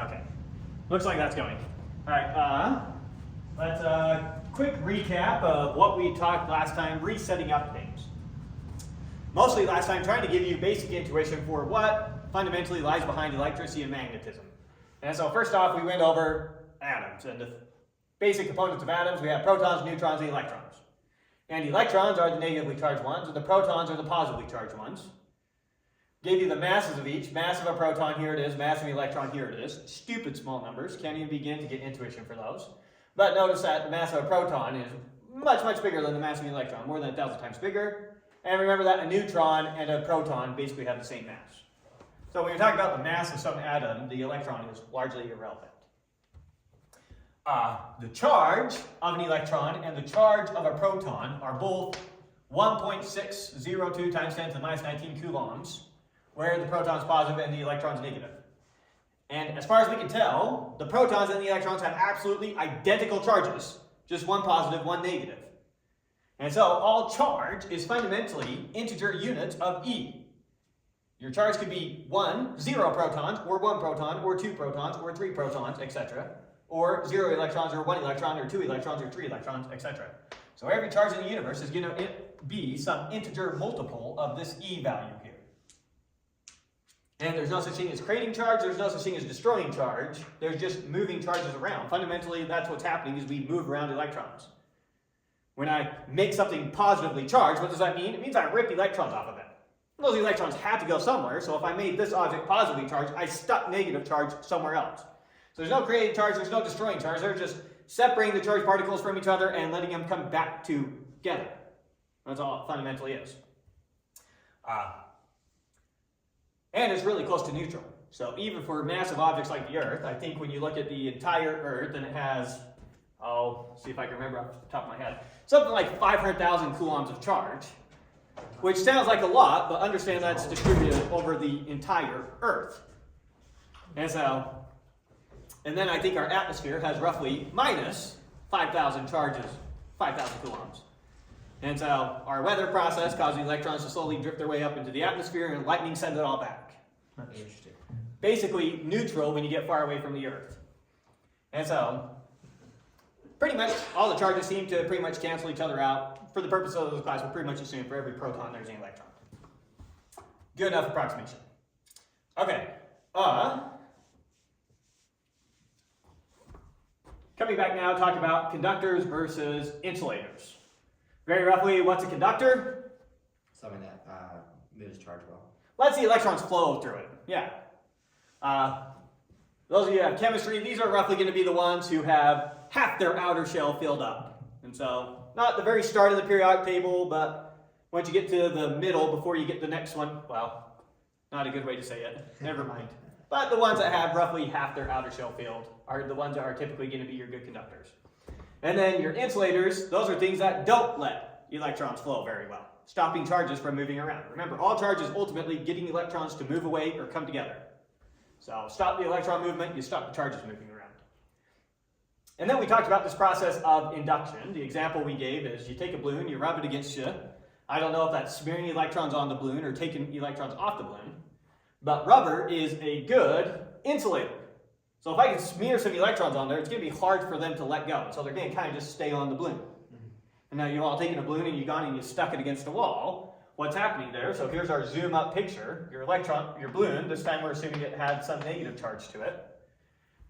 Okay. Looks like that's going. All right. Let's quick recap of what we talked last time, resetting up things. Mostly last time trying to give you basic intuition for what fundamentally lies behind electricity and magnetism. And so first off, we went over atoms. And the basic components of atoms, we have protons, neutrons, and electrons. And electrons are the negatively charged ones, and the protons are the positively charged ones. Gave you the masses of each. Mass of a proton, here it is. Mass of an electron, here it is. Stupid small numbers. Can't even begin to get intuition for those. But notice that the mass of a proton is much, much bigger than the mass of an electron. More than 1,000 times bigger. And remember that a neutron and a proton basically have the same mass. So when you're talking about the mass of some atom, the electron is largely irrelevant. The charge of an electron and the charge of a proton are both 1.602 times 10 to the minus 19 coulombs, where the proton is positive and the electron is negative. And as far as we can tell, the protons and the electrons have absolutely identical charges, just one positive, one negative. And so all charge is fundamentally integer units of E. Your charge could be 0 protons, or 1 proton, or 2 protons, or 3 protons, etc. Or 0 electrons, or 1 electron, or 2 electrons, or 3 electrons, etc. So every charge in the universe is going to be some integer multiple of this E value here. And there's no such thing as creating charge, there's no such thing as destroying charge, there's just moving charges around. Fundamentally, that's what's happening is we move around electrons. When I make something positively charged, what does that mean? It means I rip electrons off of it. Those electrons have to go somewhere, so if I made this object positively charged, I stuck negative charge somewhere else. So there's no creating charge, there's no destroying charge, they're just separating the charged particles from each other and letting them come back together. That's all it fundamentally is. And it's really close to neutral. So even for massive objects like the Earth, I think when you look at the entire Earth and it has, see if I can remember off the top of my head, something like 500,000 coulombs of charge, which sounds like a lot, but understand that's distributed over the entire Earth. And then I think our atmosphere has roughly minus 5,000 charges, 5,000 coulombs. And so our weather process causes electrons to slowly drift their way up into the atmosphere and lightning sends it all back. Interesting. Basically neutral when you get far away from the Earth. And so pretty much all the charges seem to pretty much cancel each other out. For the purpose of this class, we'll pretty much assume for every proton there's an electron. Good enough approximation. Okay. Coming back now, talk about conductors versus insulators. Very roughly, what's a conductor? Something that moves charge well. Let's see electrons flow through it. Yeah. Those of you who have chemistry, these are roughly going to be the ones who have half their outer shell filled up. And so, not the very start of the periodic table, but once you get to the middle, before you get the next one, well, not a good way to say it. Never mind. But the ones that have roughly half their outer shell filled are the ones that are typically going to be your good conductors. And then your insulators, those are things that don't let electrons flow very well, stopping charges from moving around. Remember, all charge is ultimately getting electrons to move away or come together. So stop the electron movement, you stop the charges moving around. And then we talked about this process of induction. The example we gave is you take a balloon, you rub it against you. I don't know if that's smearing electrons on the balloon or taking electrons off the balloon, but rubber is a good insulator. So if I can smear some electrons on there, it's going to be hard for them to let go. So they're going to kind of just stay on the balloon. And now you've all taken a balloon and you've gone and you stuck it against a wall. What's happening there? So here's our zoom up picture. Your balloon, this time we're assuming it had some negative charge to it.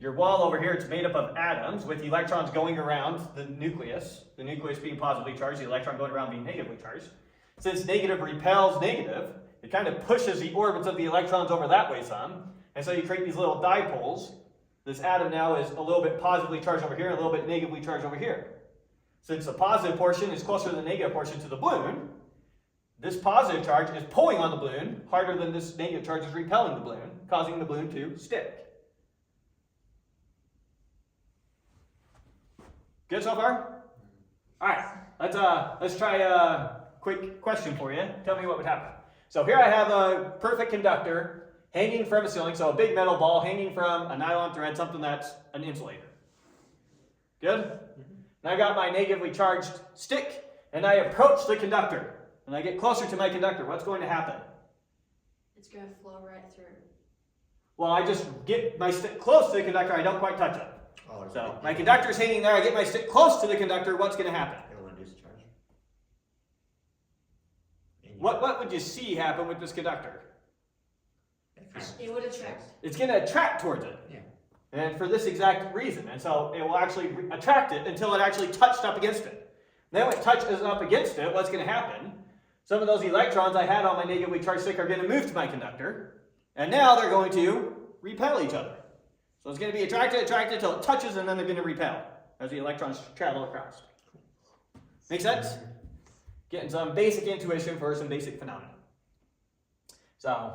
Your wall over here, it's made up of atoms with electrons going around the nucleus being positively charged, the electron going around being negatively charged. Since negative repels negative, it kind of pushes the orbits of the electrons over that way some. And so you create these little dipoles. This atom now is a little bit positively charged over here and a little bit negatively charged over here. Since the positive portion is closer than the negative portion to the balloon, this positive charge is pulling on the balloon harder than this negative charge is repelling the balloon, causing the balloon to stick. Good so far? All right, let's try a quick question for you. Tell me what would happen. So here I have a perfect conductor hanging from a ceiling, so a big metal ball hanging from a nylon thread, something that's an insulator. Good? Mm-hmm. Now I got my negatively charged stick, and I approach the conductor, and I get closer to my conductor. What's going to happen? It's going to flow right through. Well, I just get my stick close to the conductor, I don't quite touch it. Oh, there's So a- my conductor's hanging there, I get my stick close to the conductor, what's going to happen? It'll induce a charge. And you- What would you see happen with this conductor? It would attract. It's going to attract towards it. Yeah. And for this exact reason. And so it will actually attract it until it actually touched up against it. Then when it touches up against it, what's going to happen? Some of those electrons I had on my negatively charged stick are going to move to my conductor. And now they're going to repel each other. So it's going to be attracted until it touches, and then they're going to repel as the electrons travel across. Make sense? Getting some basic intuition for some basic phenomena. So,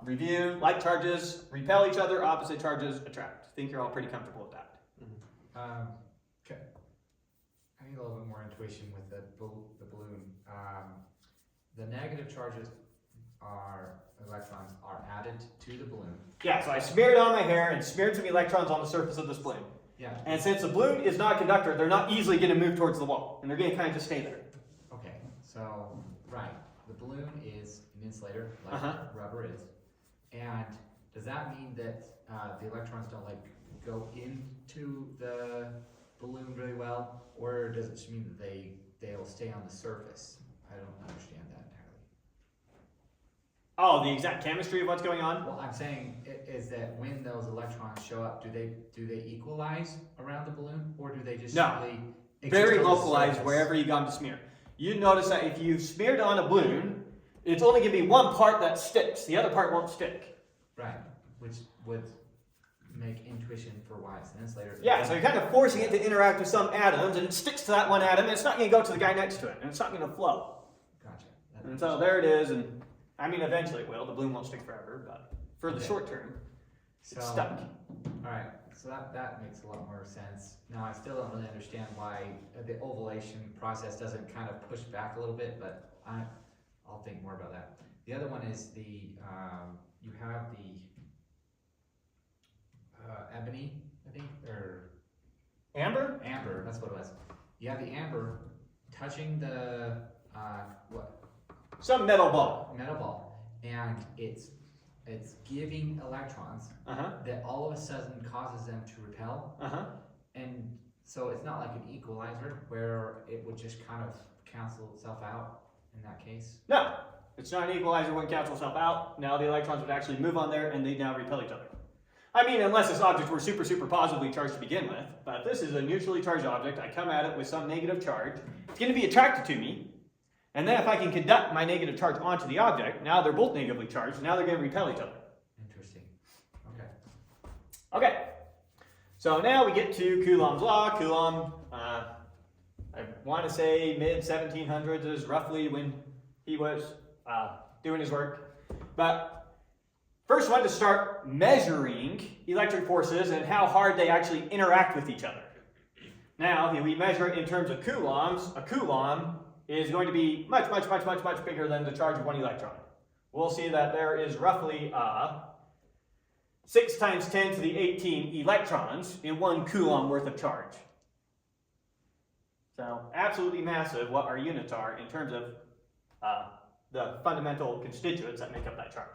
review, like charges repel each other, opposite charges attract. I think you're all pretty comfortable with that. Okay. I need a little bit more intuition with the balloon. The negative charges electrons are added to the balloon. Yeah, so I smeared it on my hair and smeared some electrons on the surface of this balloon. Yeah. And since the balloon is not a conductor, they're not easily going to move towards the wall. And they're going to kind of just stay there. Okay. So, right. The balloon is an insulator, like rubber is. And does that mean that the electrons don't like go into the balloon really well, or does it just mean that they'll stay on the surface? I don't understand that entirely. Oh, the exact chemistry of what's going on? Well, I'm saying is that when those electrons show up, do they equalize around the balloon, or do they just No. simply Very exist on the localized surface? wherever you got them to smear. You notice that if you smeared on a balloon, it's only going to be one part that sticks. The other part won't stick. Right, which would make intuition for why it's an insulator. Yeah, so you're kind of forcing it to interact with some atoms, and it sticks to that one atom, and it's not going to go to the guy next to it, and it's not going to flow. Gotcha. And so there it is, and I mean, eventually it will. The balloon won't stick forever, but for the Okay. short term, So, it's stuck. Alright, so that makes a lot more sense. Now, I still don't really understand why the ovulation process doesn't kind of push back a little bit, but I'll think more about that. The other one is you have the ebony, I think, or Amber? amber, that's what it was. You have the amber touching the, Some metal ball. metal ball, and it's giving electrons Uh-huh. that all of a sudden causes them to repel. Uh-huh. And so it's not like an equalizer where it would just kind of cancel itself out in that case. No, it's not an equalizer, wouldn't cancel itself out. Now the electrons would actually move on there, and they now repel each other. I mean, unless this object were super, super positively charged to begin with. But if this is a neutrally charged object, I come at it with some negative charge. It's going to be attracted to me. And then if I can conduct my negative charge onto the object, now they're both negatively charged. Now they're going to repel each other. Interesting. Okay. Okay. So now we get to Coulomb's law. Coulomb, I want to say mid-1700s is roughly when he was doing his work. But first one to start measuring electric forces and how hard they actually interact with each other. Now, if we measure it in terms of coulombs, a coulomb is going to be much, much, much, much, much bigger than the charge of one electron. We'll see that there is roughly 6 times 10 to the 18 electrons in 1 coulomb worth of charge. So, absolutely massive what our units are in terms of the fundamental constituents that make up that charge.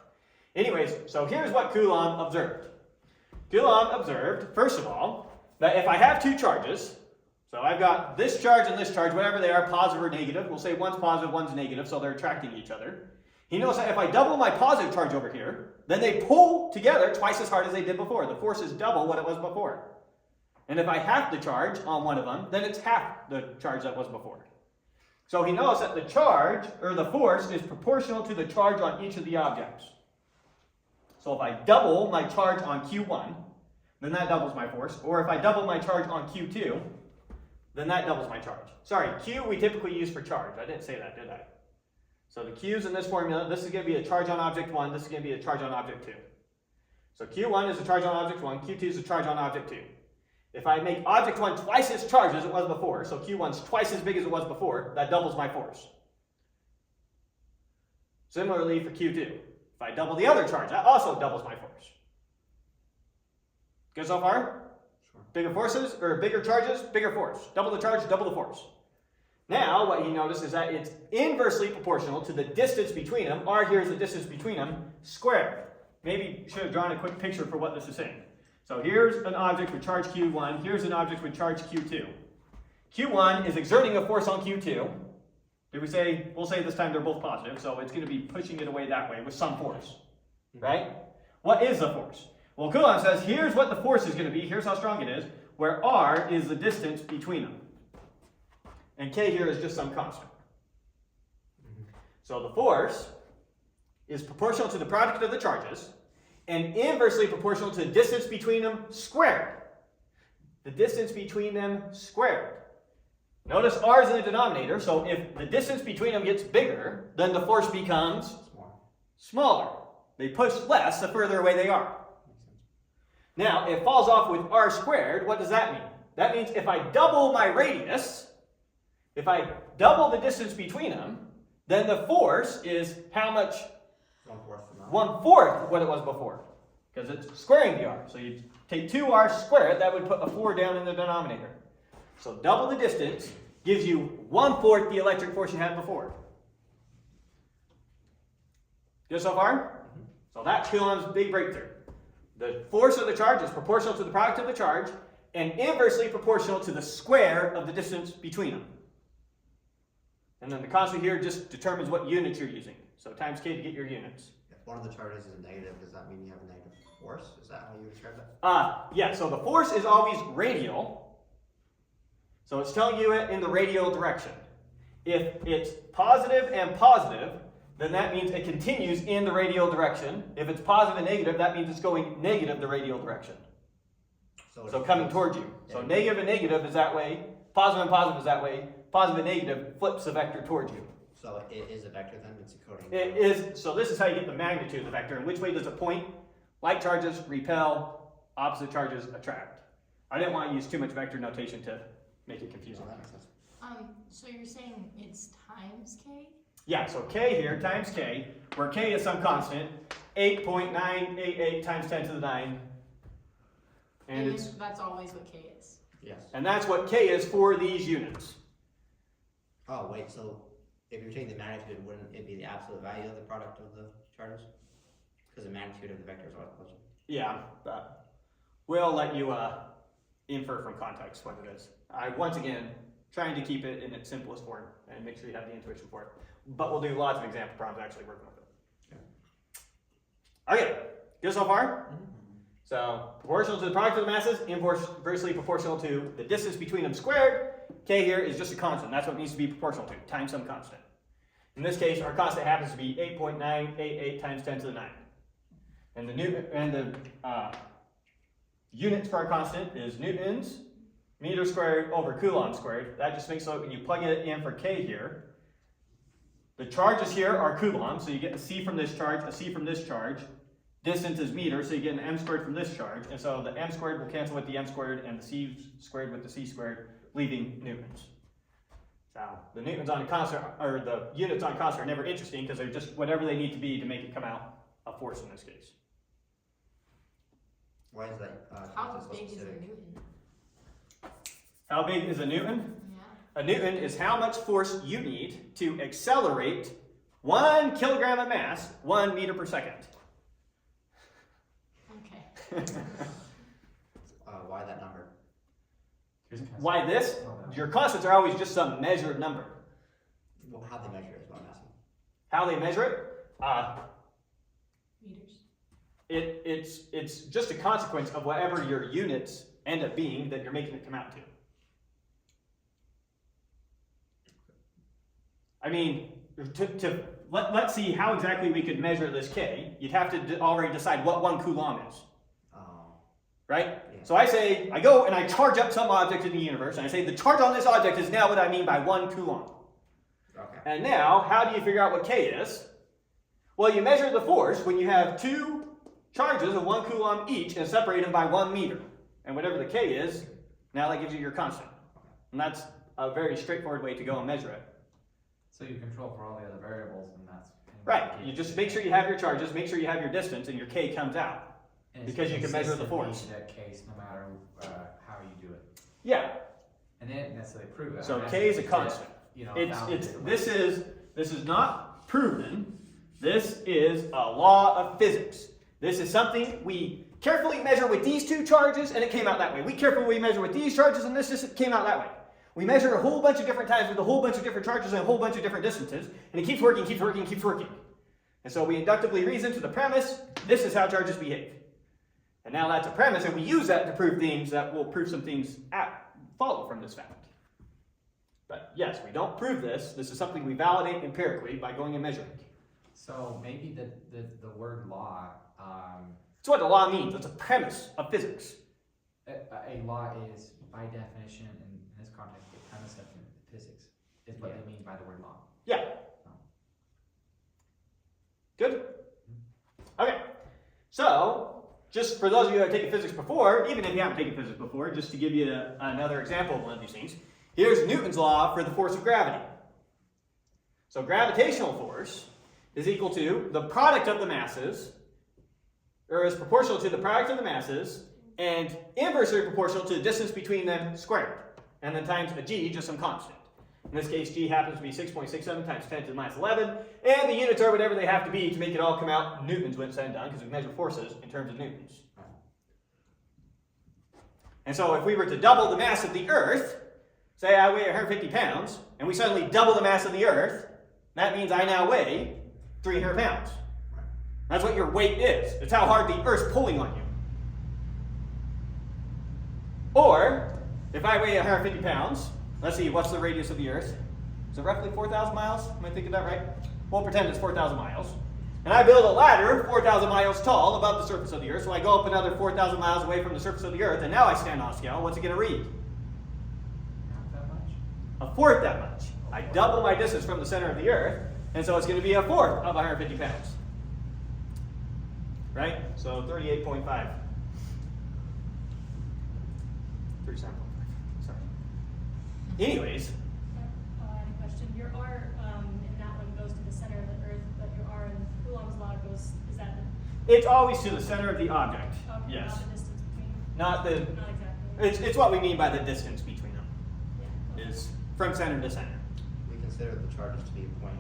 Anyways, so here's what Coulomb observed. Coulomb observed, first of all, that if I have 2 charges, so I've got this charge and this charge, whatever they are, positive or negative, we'll say one's positive, one's negative, so they're attracting each other. He knows that if I double my positive charge over here, then they pull together twice as hard as they did before. The force is double what it was before. And if I half the charge on one of them, then it's half the charge that was before. So he knows that the charge, or the force, is proportional to the charge on each of the objects. So if I double my charge on Q1, then that doubles my force. Or if I double my charge on Q2, then that doubles my charge. Sorry, Q we typically use for charge. I didn't say that, did I? So the Q's in this formula, this is going to be a charge on object 1, this is going to be a charge on object 2. So Q1 is a charge on object 1, Q2 is a charge on object 2. If I make object 1 twice as charged as it was before, so Q1's twice as big as it was before, that doubles my force. Similarly for Q2. If I double the other charge, that also doubles my force. Good so far? Sure. Bigger forces, or bigger charges, bigger force. Double the charge, double the force. Now, what he noticed is that it's inversely proportional to the distance between them. R here is the distance between them, squared. maybe should have drawn a quick picture for what this is saying. So here's an object with charge Q1, here's an object with charge Q2. Q1 is exerting a force on Q2. Did we say, we'll say this time they're both positive, so it's going to be pushing it away that way with some force, right? What is the force? Well, Coulomb says, here's what the force is going to be, here's how strong it is, where R is the distance between them. And K here is just some constant. So the force is proportional to the product of the charges and inversely proportional to the distance between them squared. The distance between them squared. Notice R is in the denominator, so if the distance between them gets bigger, then the force becomes smaller. They push less the further away they are. Now, it falls off with R squared. What does that mean? That means if I double my radius, if I double the distance between them, then the force is how much? 1/4 from that. 1/4 what it was before, because it's squaring the R. So you take 2R squared, that would put a 4 down in the denominator. So double the distance gives you 1/4 the electric force you had before. Good so far? So that's Coulomb's big breakthrough. The force of the charge is proportional to the product of the charge and inversely proportional to the square of the distance between them. And then the constant here just determines what units you're using. So times K to get your units. If one of the charges is negative, does that mean you have a negative force? Is that how you describe that? Yeah, so the force is always radial. So it's telling you it in the radial direction. If it's positive and positive, then that means it continues in the radial direction. If it's positive and negative, that means it's going negative the radial direction. So coming towards you. So negative and negative is that way, positive and positive is that way, positive and negative flips the vector towards you. So it is a vector then? It's a coding. It is, so this is how you get the magnitude of the vector, and which way does it point? Like charges repel, opposite charges attract. I didn't want to use too much vector notation to make it confusing. That makes sense. So you're saying it's times K? Yeah, so K here times K, where K is some constant, 8.988 times 10 to the 9. And that's always what K is. Yes. and that's what K is for these units. Oh, wait, so if you're taking the magnitude, wouldn't it be the absolute value of the product of the charges? Because the magnitude of the vector is always closer. Yeah, but we'll let you infer from context what it is. Once again, trying to keep it in its simplest form and make sure you have the intuition for it. But we'll do lots of example problems actually working with it. Okay, good so far? Mm-hmm. So, proportional to the product of the masses, inversely proportional to the distance between them squared. K here is just a constant. That's what it needs to be proportional to, times some constant. In this case, our constant happens to be 8.988 times 10 to the 9. And the units for our constant is newtons, meter squared over Coulomb squared. That just makes so when you plug it in for K here, the charges here are Coulomb, so you get a C from this charge, a C from this charge. Distance is meter, so you get an m squared from this charge. And so the m squared will cancel with the m squared and the c squared with the c squared, leaving newtons. So the newtons on a constant, or the units on constant are never interesting because they're just whatever they need to be to make it come out a force in this case. Why is that How constant so big is a specific? Newton? How big is a newton? Yeah. A newton is how much force you need to accelerate 1 kilogram of mass 1 meter per second. Okay. Why that number? Why this? Your constants are always just some measured number. Well, how they measure it is what I'm asking. How they measure it? Meters. It's just a consequence of whatever your units end up being that you're making it come out to. I mean, let's see how exactly we could measure this K. You'd have to already decide what 1 Coulomb is. Right? Yeah. So I go and I charge up some object in the universe, and I say the charge on this object is now what I mean by 1 Coulomb. Okay. And now, how do you figure out what K is? Well, you measure the force when you have 2 charges of 1 Coulomb each and separate them by 1 meter. And whatever the K is, now that gives you your constant. And that's a very straightforward way to go and measure it. So you control for all the other variables, and that's Right. You just make sure you have your charges, make sure you have your distance, and your K comes out. and it's because you can measure the consistent force. in that case, no matter how you do it, Yeah. and they didn't necessarily prove it. So I mean, K is a it's constant. You know, This is not proven. This is a law of physics. This is something we carefully measure with these two charges, and it came out that way. We carefully measure with these charges, and this just came out that way. We measure a whole bunch of different times with a whole bunch of different charges and a whole bunch of different distances, and it keeps working, keeps working, keeps working. And so we inductively reason to the premise, this is how charges behave. And now that's a premise, and we use that to prove things that will prove some things follow from this fact. But yes, we don't prove this. This is something we validate empirically by going and measuring. So maybe the word law, It's what the law means. It's a premise of physics. a law is by definition in this context a premise of physics is what they mean by the word law. Yeah. Good? Okay. So, just for those of you that have taken physics before, even if you haven't taken physics before, just to give you another example of one of these things, here's Newton's law for the force of gravity. So gravitational force is equal to the product of the masses, or is proportional to the product of the masses, and inversely proportional to the distance between them squared, and then times a g, just some constant. In this case, g happens to be 6.67 times 10 to the minus 11, and the units are whatever they have to be to make it all come out newtons when it's said and done, because we measure forces in terms of newtons. And so if we were to double the mass of the Earth, say I weigh 150 pounds, and we suddenly double the mass of the Earth, that means I now weigh 300 pounds. That's what your weight is. It's how hard the Earth's pulling on you. Or, if I weigh 150 pounds, let's see, what's the radius of the Earth? Is it roughly 4,000 miles? Am I thinking that right? We'll pretend it's 4,000 miles. And I build a ladder 4,000 miles tall above the surface of the Earth, so I go up another 4,000 miles away from the surface of the Earth, and now I stand on a scale. What's it going to read? Not that much. A fourth that much. I double my distance from the center of the Earth, and so it's going to be a fourth of 150 pounds. Right? So 38.5. 37.5. Sorry. Anyways. I had a question. Your R in that one goes to the center of the Earth, but your R in Coulomb's law goes, is that It's always to the center of the object. okay, Yes. not the distance between? Not the. Not exactly. It's what we mean by the distance between them. Yeah. Is from center to center. We consider the charges to be a point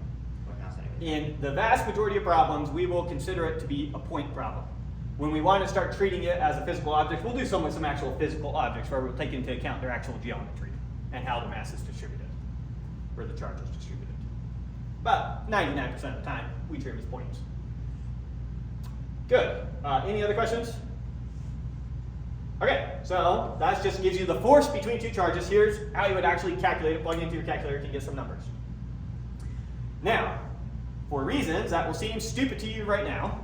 mass anyway. In the vast majority of problems, we will consider it to be a point problem. When we want to start treating it as a physical object, we'll do some with some actual physical objects where we'll take into account their actual geometry and how the mass is distributed, where the charge is distributed. But 99% of the time, we treat them as points. Good. Any other questions? Okay, so that just gives you the force between two charges. Here's how you would actually calculate it. Plug it into your calculator, you can get some numbers. Now, for reasons that will seem stupid to you right now,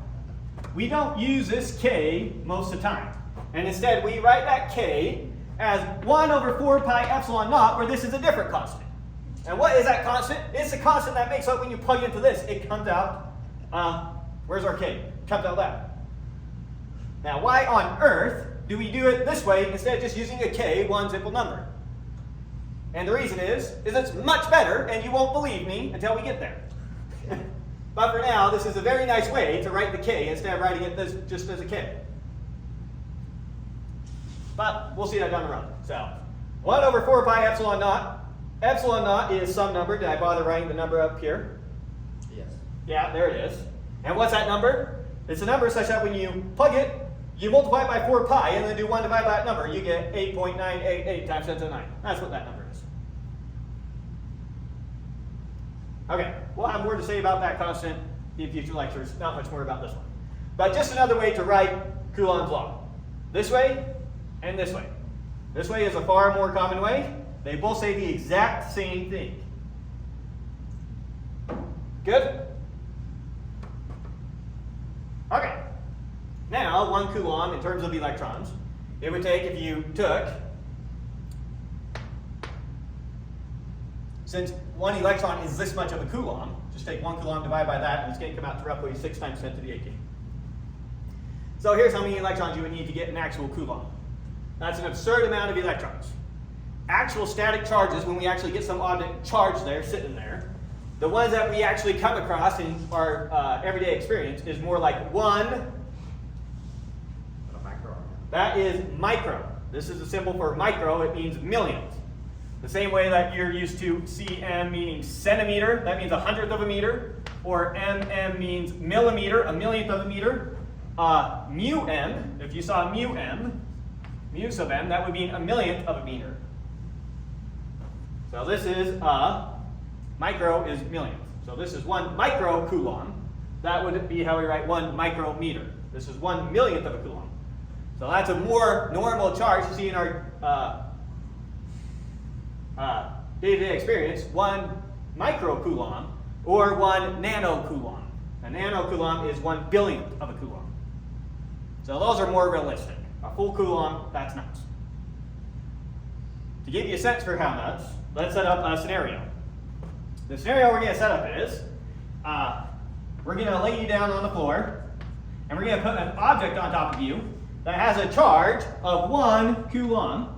we don't use this k most of the time. And instead, we write that k as 1 over 4 pi epsilon naught, where this is a different constant. And what is that constant? It's the constant that makes up when you plug into this. It comes out, where's our k? It comes out that. Now, why on earth do we do it this way instead of just using a k, one simple number? And the reason is it's much better, and you won't believe me until we get there. But for now, this is a very nice way to write the k instead of writing it just as a k. But we'll see that down the road. So 1 over 4 pi epsilon naught. Epsilon naught is some number. Did I bother writing the number up here? Yes. Yeah, there it is. And what's that number? It's a number such that when you plug it, you multiply it by 4 pi and then do 1 divided by that number. You get 8.988 times 10 to the 9. That's what that number is. Okay, we'll have more to say about that constant in future lectures. Not much more about this one. But just another way to write Coulomb's law. This way and this way. This way is a far more common way. They both say the exact same thing. Good? Okay. Now, 1 Coulomb in terms of electrons, it would take if you took, since 1 electron is this much of a Coulomb, just take 1 Coulomb, divide by that, and it's going to come out to roughly 6 times 10 to the 18. So here's how many electrons you would need to get an actual Coulomb. That's an absurd amount of electrons. Actual static charges, when we actually get some object charged there, sitting there, the ones that we actually come across in our everyday experience is more like 1. A micro. That is micro. This is a symbol for micro. It means millionth. The same way that you're used to cm meaning centimeter, that means 100th of a meter, or mm means millimeter, a millionth of a meter. mu m, if you saw mu m, mu sub m, that would mean a millionth of a meter. So this is micro is millionth. So this is 1 micro Coulomb. That would be how we write 1 micrometer. This is 1 millionth of a Coulomb. So that's a more normal charge you see in our day-to-day experience, 1 micro Coulomb or 1 nano Coulomb. A nano Coulomb is 1 billionth of a Coulomb. So those are more realistic. A full Coulomb, that's nuts. To give you a sense for how nuts, let's set up a scenario. The scenario we're going to set up is, we're going to lay you down on the floor, and we're going to put an object on top of you that has a charge of 1 Coulomb,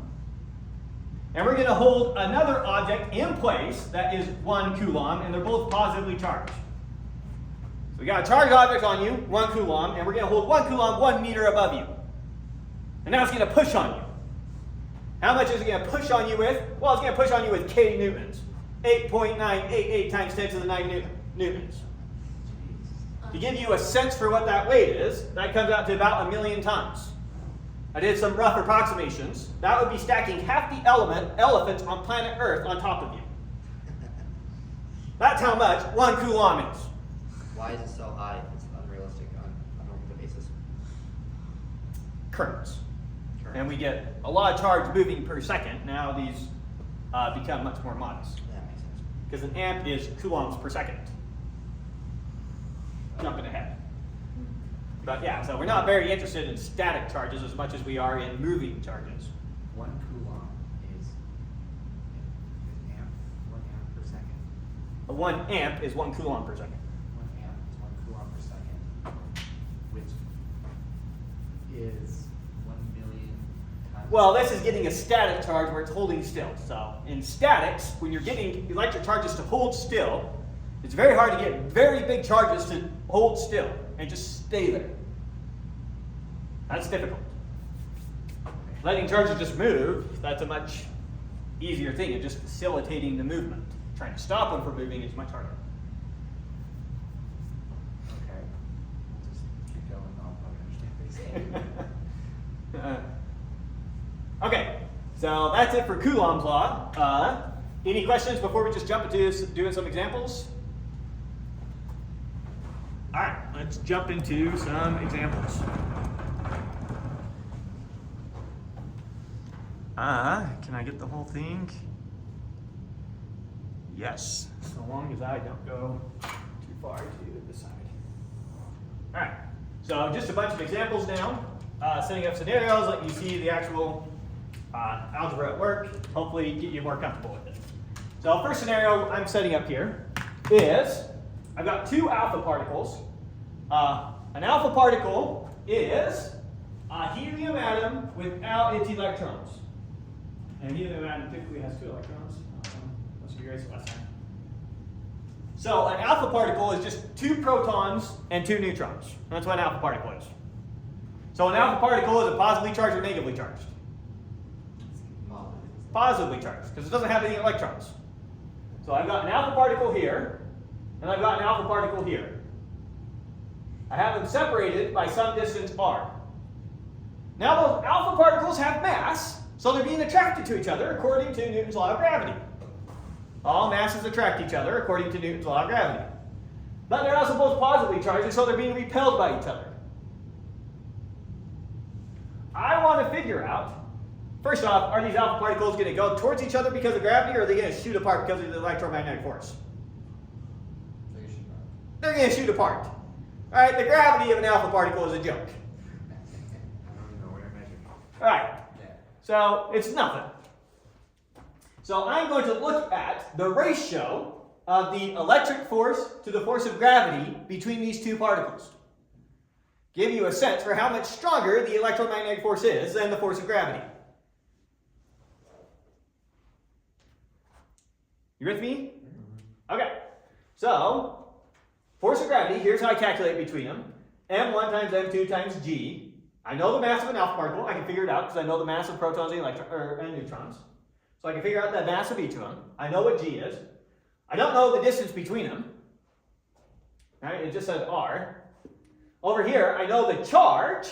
and we're going to hold another object in place that is 1 Coulomb, and they're both positively charged. So we got a charged object on you, 1 Coulomb, and we're going to hold 1 Coulomb 1 meter above you. And now it's going to push on you. How much is it going to push on you with? Well, it's going to push on you with K newtons. 8.988 times 10 to the 9 newtons. To give you a sense for what that weight is, that comes out to about 1 million tons. I did some rough approximations. That would be stacking half the elephants on planet Earth on top of you. That's how much 1 Coulomb is. Why is it so high if it's unrealistic on a regular basis? Currents. And we get a lot of charge moving per second. Now these become much more modest. That makes sense. Because an amp is coulombs per second. Jumping ahead. But yeah, so we're not very interested in static charges as much as we are in moving charges. 1 Coulomb is amp, 1 amp per second. 1 amp is 1 Coulomb per second. 1 amp is 1 Coulomb per second, which is 1 million times. Well, this is getting a static charge where it's holding still. So in statics, when you're getting electric charges to hold still, it's very hard to get very big charges to hold still and just stay there. That's difficult. Letting charges just move, that's a much easier thing of just facilitating the movement. Trying to stop them from moving is much harder. Okay, we'll just keep going. I'll probably understand what you're saying. Okay, so that's it for Coulomb's law. Any questions before we just jump into doing some examples? All right, let's jump into some examples. Can I get the whole thing? Yes, so long as I don't go too far to the side. All right, so just a bunch of examples now. Setting up scenarios, let you see the actual algebra at work, hopefully get you more comfortable with it. So first scenario I'm setting up here is, I've got 2 alpha particles. An alpha particle is a helium atom without its electrons. And a helium atom typically has 2 electrons. Must be erased last time. So an alpha particle is just 2 protons and 2 neutrons. That's what an alpha particle is. So an alpha particle is a positively charged or negatively charged? Positively charged, because it doesn't have any electrons. So I've got an alpha particle here, and I've got an alpha particle here. I have them separated by some distance r. Now those alpha particles have mass, so they're being attracted to each other according to Newton's law of gravity. All masses attract each other according to Newton's law of gravity. But they're also both positively charged, so they're being repelled by each other. I want to figure out, first off, are these alpha particles going to go towards each other because of gravity, or are they going to shoot apart because of the electromagnetic force? They're going to shoot apart. All right, the gravity of an alpha particle is a joke. All right, so it's nothing. So I'm going to look at the ratio of the electric force to the force of gravity between these 2 particles. Give you a sense for how much stronger the electromagnetic force is than the force of gravity. You with me? Okay, so force of gravity, here's how I calculate between them. M1 times M2 times G. I know the mass of an alpha particle. I can figure it out because I know the mass of protons and neutrons. So I can figure out the mass of each of them. I know what G is. I don't know the distance between them. Right? It just says R. over here, I know the charge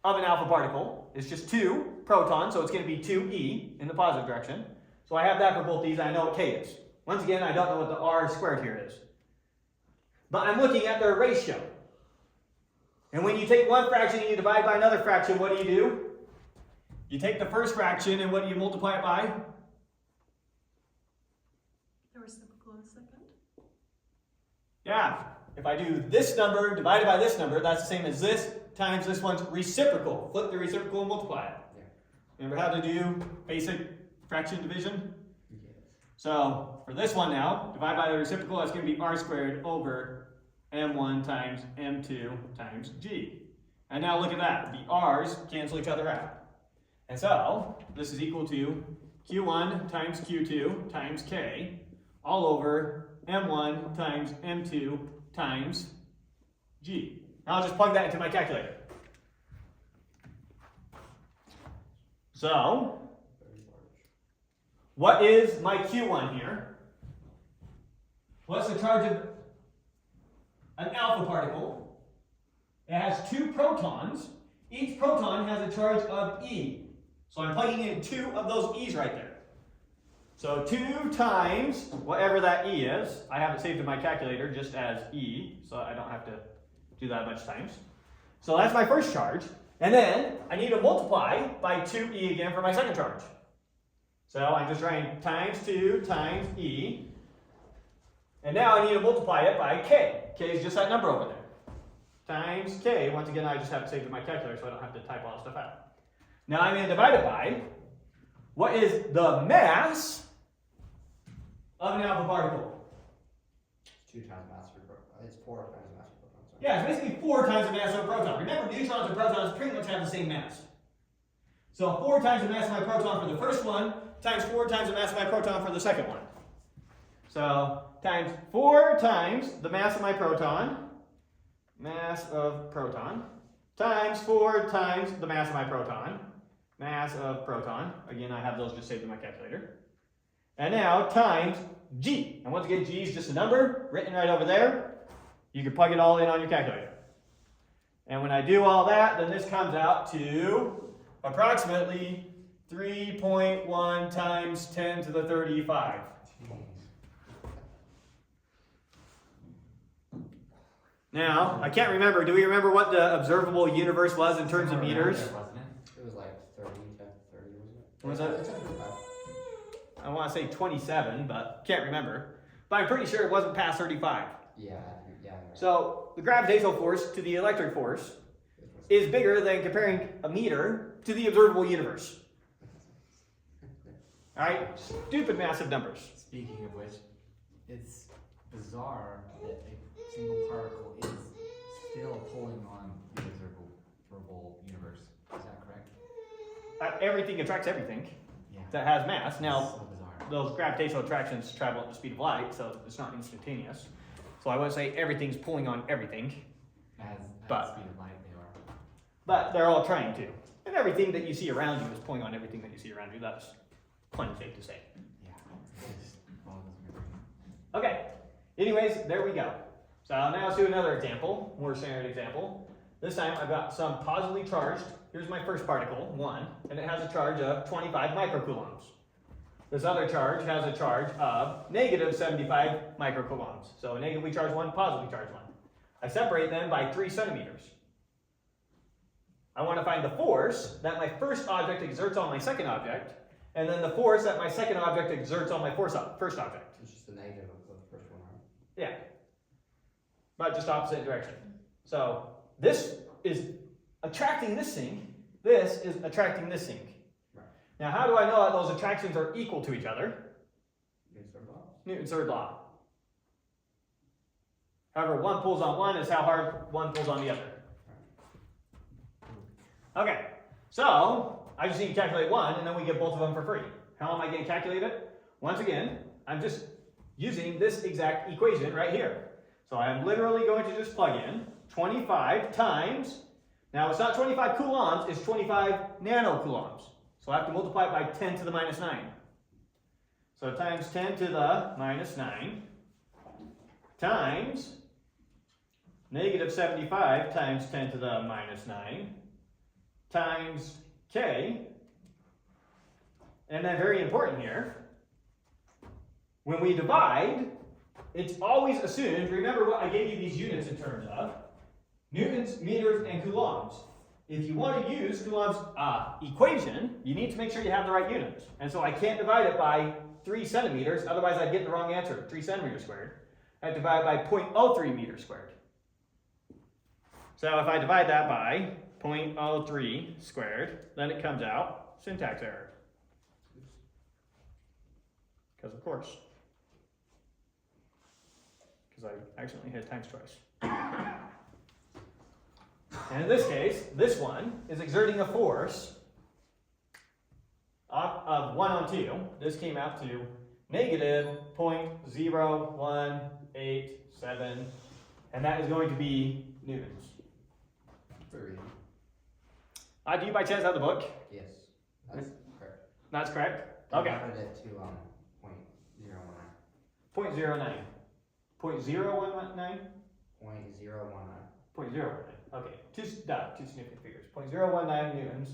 of an alpha particle is just 2 protons, so it's going to be 2e in the positive direction. So I have that for both these, and I know what k is. Once again, I don't know what the r squared here is. But I'm looking at their ratio. And when you take one fraction and you divide by another fraction, what do? You take the first fraction, and what do you multiply it by? The reciprocal of the second. Yeah, if I do this number divided by this number, that's the same as this times this one's reciprocal. Flip the reciprocal and multiply it. Yeah. Remember how to do basic fraction division? Yes. So for this one now, divide by the reciprocal, that's going to be r squared over m1 times m2 times g. And now look at that. The r's cancel each other out. And so this is equal to q1 times q2 times k all over m1 times m2 times g. Now I'll just plug that into my calculator. So what is my q1 here? What's the charge of an alpha particle? It has 2 protons. Each proton has a charge of e. So I'm plugging in 2 of those e's right there. So 2 times whatever that e is. I have it saved in my calculator just as e, so I don't have to do that much times. So that's my first charge. And then I need to multiply by 2e again for my second charge. So I'm just writing times 2 times e. And now I need to multiply it by k. K is just that number over there. Times k. Once again, I just have it saved in my calculator so I don't have to type all that stuff out. Now I'm going to divide it by what is the mass of an alpha particle. It's 2 times mass per proton. It's 4 times mass per proton. Sorry. Yeah, it's basically 4 times the mass of a proton. Remember, neutrons and protons pretty much have the same mass. So 4 times the mass of my proton for the first one times 4 times the mass of my proton for the second one. So times 4 times the mass of my proton, times 4 times the mass of my proton, mass of proton. Again, I have those just saved in my calculator. And now times g. And once again, g is just a number written right over there. You can plug it all in on your calculator. And when I do all that, then this comes out to approximately 3.1 times 10 to the 35. Now, I can't remember. Do we remember what the observable universe was in terms of meters? Wasn't it? It was like 30 to 30, wasn't it? What was that? It's like 35. I want to say 27, but can't remember. But I'm pretty sure it wasn't past 35. Yeah. So the gravitational force to the electric force is bigger than comparing a meter to the observable universe. All right, stupid massive numbers. Speaking of which, it's bizarre that a single particle is still pulling on the observable universe. Is that correct? Everything attracts everything Yeah. that has mass. It's Now, so bizarre. those gravitational attractions travel at the speed of light, so it's not instantaneous. So I wouldn't say everything's pulling on everything, At but- the speed of light, they are. but they're all trying to. And everything that you see around you is pulling on everything that you see around you. That's plain safe to say. Yeah. It just boggles my brain. Okay, anyways, there we go. So now let's do another example, more standard example. This time I've got some positively charged, here's my first particle, 1, and it has a charge of 25 microcoulombs. This other charge has a charge of negative 75 microcoulombs. So a negatively charged one, positively charged one. I separate them by 3 centimeters. I want to find the force that my first object exerts on my second object, and then the force that my second object exerts on my first object. It's just the negative of the first one, right? Yeah. But just opposite direction. So this is attracting this thing. This is attracting this thing. Right. Now, how do I know that those attractions are equal to each other? Newton's third law. Newton's third law. However, one pulls on one is how hard one pulls on the other. Okay, so I just need to calculate one, and then we get both of them for free. How am I going to calculate it? Once again, I'm just using this exact equation right here. So I'm literally going to just plug in 25 times, now it's not 25 coulombs, it's 25 nanocoulombs. So I have to multiply it by 10 to the minus 9. So times 10 to the minus 9 times negative 75 times 10 to the minus 9 times k. And then very important here, when we divide, it's always assumed, remember what I gave you these units in terms of, newtons, meters, and coulombs. If you want to use Coulomb's equation, you need to make sure you have the right units. And so I can't divide it by 3 centimeters, otherwise I'd get the wrong answer, 3 centimeters squared. I divide it by 0.03 meters squared. So if I divide that by 0.03 squared, then it comes out syntax error. Because of course. Because I accidentally hit times twice. And in this case, this one is exerting a force of 1 on 2. This came out to negative 0.0187, and that is going to be newtons. Very. Do you by chance have the book? Yes, that's correct. That's correct? Okay. Divided it to 0.019. 0.09. 0.019? 0.019. 0.019. Okay, two significant figures. 0.019 newtons.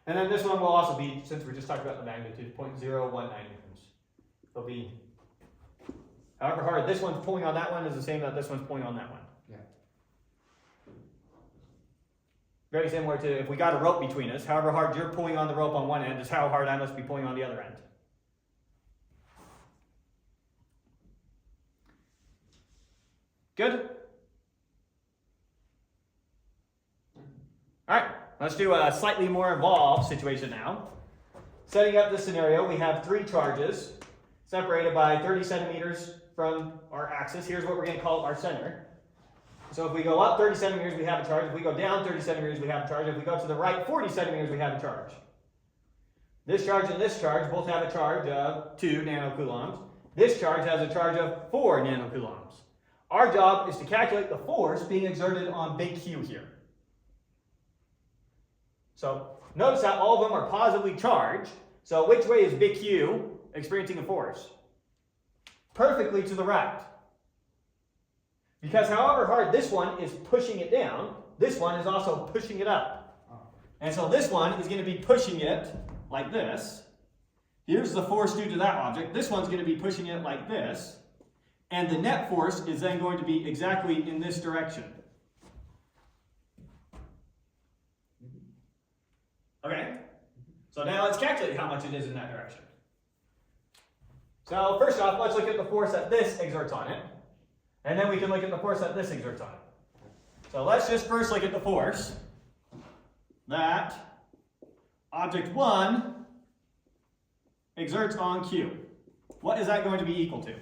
And then this one will also be, since we're just talking about the magnitude, 0.019 newtons. It'll be, however hard this one's pulling on that one is the same that this one's pulling on that one. Yeah. Very similar to if we got a rope between us, however hard you're pulling on the rope on one end is how hard I must be pulling on the other end. Good? All right, let's do a slightly more involved situation now. Setting up this scenario, we have 3 charges separated by 30 centimeters from our axis. Here's what we're going to call our center. So if we go up 30 centimeters, we have a charge. If we go down 30 centimeters, we have a charge. If we go to the right 40 centimeters, we have a charge. This charge and this charge both have a charge of 2 nanocoulombs. This charge has a charge of 4 nanocoulombs. Our job is to calculate the force being exerted on big Q here. So notice how all of them are positively charged. So which way is big Q experiencing a force? Perfectly to the right. Because however hard this one is pushing it down, this one is also pushing it up. And so this one is going to be pushing it like this. Here's the force due to that object. This one's going to be pushing it like this. And the net force is then going to be exactly in this direction. Okay? So now let's calculate how much it is in that direction. So first off, let's look at the force that this exerts on it. And then we can look at the force that this exerts on it. So let's just first look at the force that object 1 exerts on Q. What is that going to be equal to?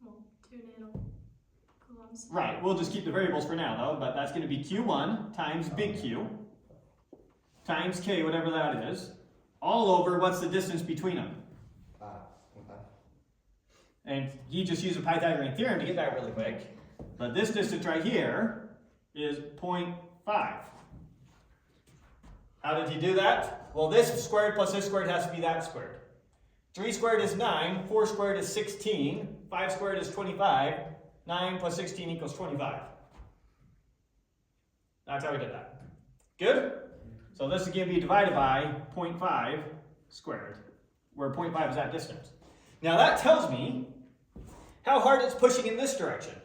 Well, 2 nanocoulombs. Right, we'll just keep the variables for now though, but that's going to be Q1 times big Q times K, whatever that is, all over what's the distance between them. And you just use a Pythagorean theorem to get that really quick. But this distance right here is 0.5. How did you do that? Well, this squared plus this squared has to be that squared. 3 squared is 9, 4 squared is 16, 5 squared is 25, 9 plus 16 equals 25. That's how we did that. Good? So this is going to be divided by 0.5 squared, where 0.5 is that distance. Now that tells me how hard it's pushing in this direction.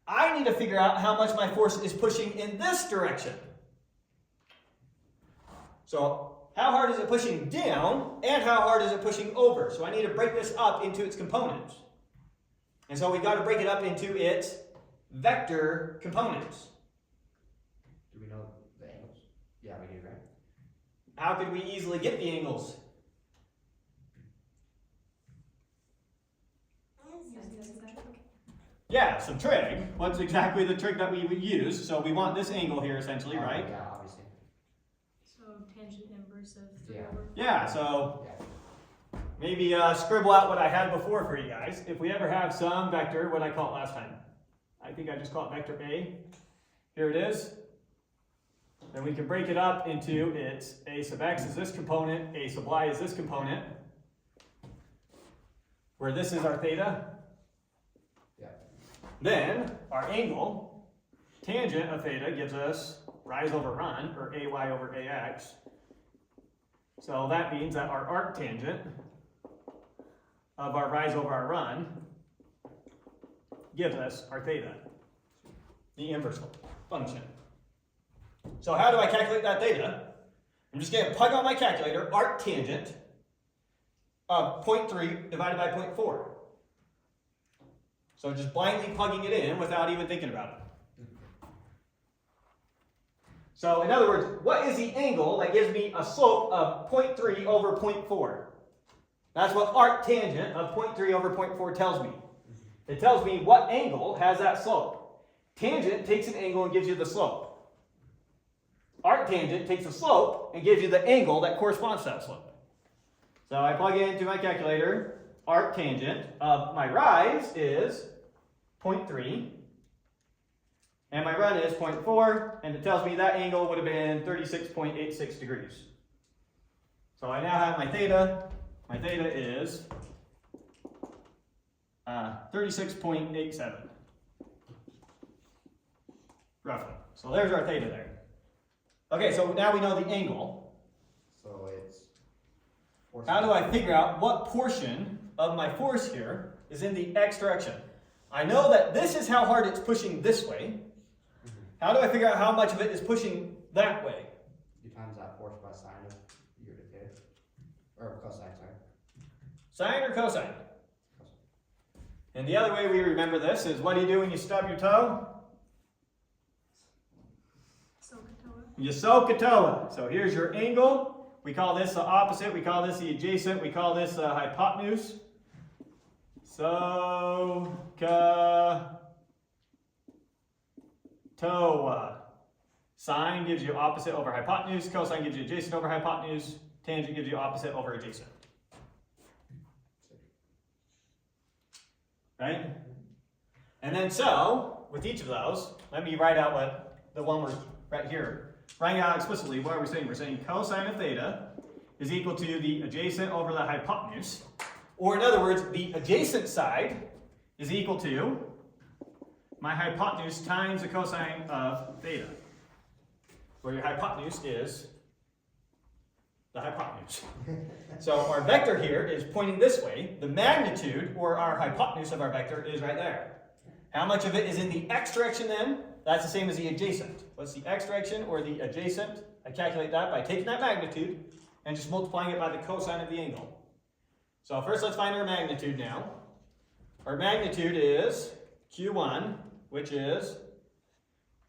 I need to figure out how much my force is pushing in this direction. So how hard is it pushing down, and how hard is it pushing over? So I need to break this up into its components. And so we've got to break it up into its vector components. Do we know the angles? Yeah, we do, right? How could we easily get the angles? Yeah, some trig. What's exactly the trig that we would use? So we want this angle here essentially, right? Yeah, obviously. So tangent inverse of 3 Yeah. over 4. Yeah, so Yeah. maybe scribble out what I had before for you guys. If we ever have some vector, what did I call it last time? I think I just call it vector A. Here it is. Then we can break it up into its A sub x is this component, A sub y is this component, where this is our theta. then our angle, tangent of theta, gives us rise over run, or AY over AX. So that means that our arctangent of our rise over our run gives us our theta, the inverse function. So how do I calculate that theta? I'm just going to plug on my calculator, arctangent of 0.3 divided by 0.4. So just blindly plugging it in without even thinking about it. So in other words, what is the angle that gives me a slope of 0.3 over 0.4? That's what arctangent of 0.3 over 0.4 tells me. It tells me what angle has that slope. Tangent takes an angle and gives you the slope. Arctangent takes a slope and gives you the angle that corresponds to that slope. So I plug into my calculator, arctangent of my rise is 0.3, and my run is 0.4, and it tells me that angle would have been 36.86 degrees. So I now have my theta. My theta is 36.87, roughly. So there's our theta there. Okay, so now we know the angle. So it's. How do I figure out what portion of my force here is in the x direction? I know that this is how hard it's pushing this way. How do I figure out how much of it is pushing that way? You times that force by sine of your theta. Or cosine, sorry. Sine or cosine? And the other way we remember this is, what do you do when you stub your toe? SOHCAHTOA. You SOHCAHTOA. So here's your angle. We call this the opposite. We call this the adjacent. We call this the hypotenuse. SOHCAHTOA. Sine gives you opposite over hypotenuse. Cosine gives you adjacent over hypotenuse. Tangent gives you opposite over adjacent. Right? And then so, with each of those, let me write out what the one we're right here. Writing out explicitly, what are we saying? We're saying cosine of theta is equal to the adjacent over the hypotenuse. Or in other words, the adjacent side is equal to my hypotenuse times the cosine of theta. Where your hypotenuse is the hypotenuse. So our vector here is pointing this way. The magnitude, or our hypotenuse of our vector, is right there. How much of it is in the x direction then? That's the same as the adjacent. What's the x direction or the adjacent? I calculate that by taking that magnitude and just multiplying it by the cosine of the angle. So first let's find our magnitude now. Our magnitude is Q1, which is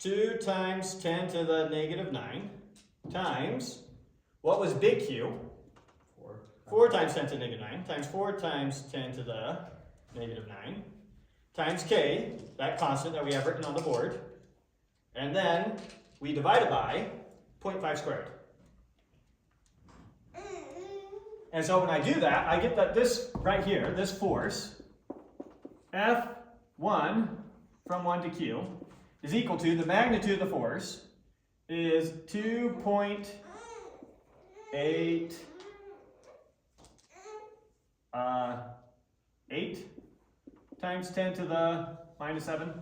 2 times 10 to the negative 9 times, what was big Q? 4 times 10 to the negative 9 times 4 times 10 to the negative 9 times K, that constant that we have written on the board. And then we divide it by 0.5 squared. And so when I do that, I get that this right here, this force, F1 from 1 to Q, is equal to the magnitude of the force is 2.8 8 times 10 to the minus 7.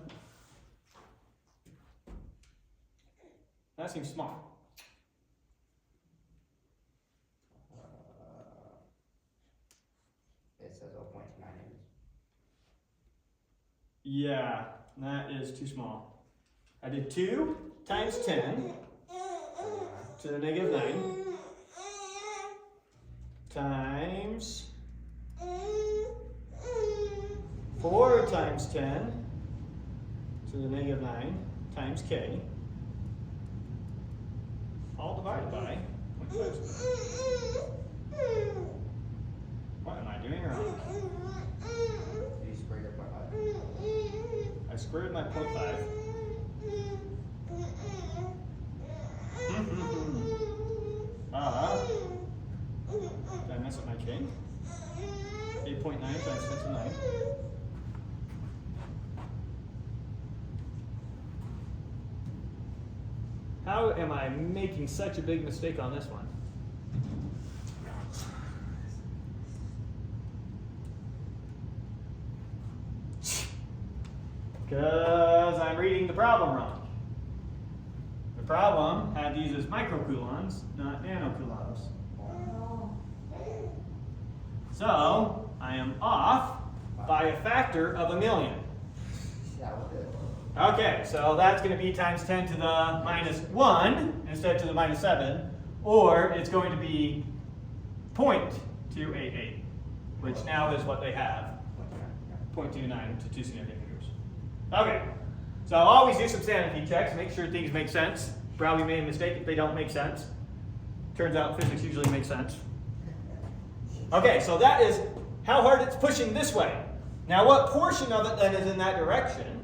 That seems small. It says 0.9 inches. Yeah, that is too small. I did 2 times 10 to the negative 9 times 4 times 10 to the negative 9 times K, all divided by 0.5. What am I doing wrong? You square your 0.5. I squared my 0.5. Did I mess up my K? 8.9 times 10 to 9. How am I making such a big mistake on this one? Because I'm reading the problem wrong. The problem had these as microcoulombs, not nanocoulombs. So I am off by a factor of 1,000,000. Yeah, we'll do it. Okay, so that's going to be times 10 to the minus 1 instead to the minus 7, or it's going to be 0.288, which now is what they have, 0.29 to 2 significant figures. Okay, so always do some sanity checks, make sure things make sense. Probably made a mistake if they don't make sense. Turns out physics usually makes sense. Okay, so that is how hard it's pushing this way. Now what portion of it then is in that direction?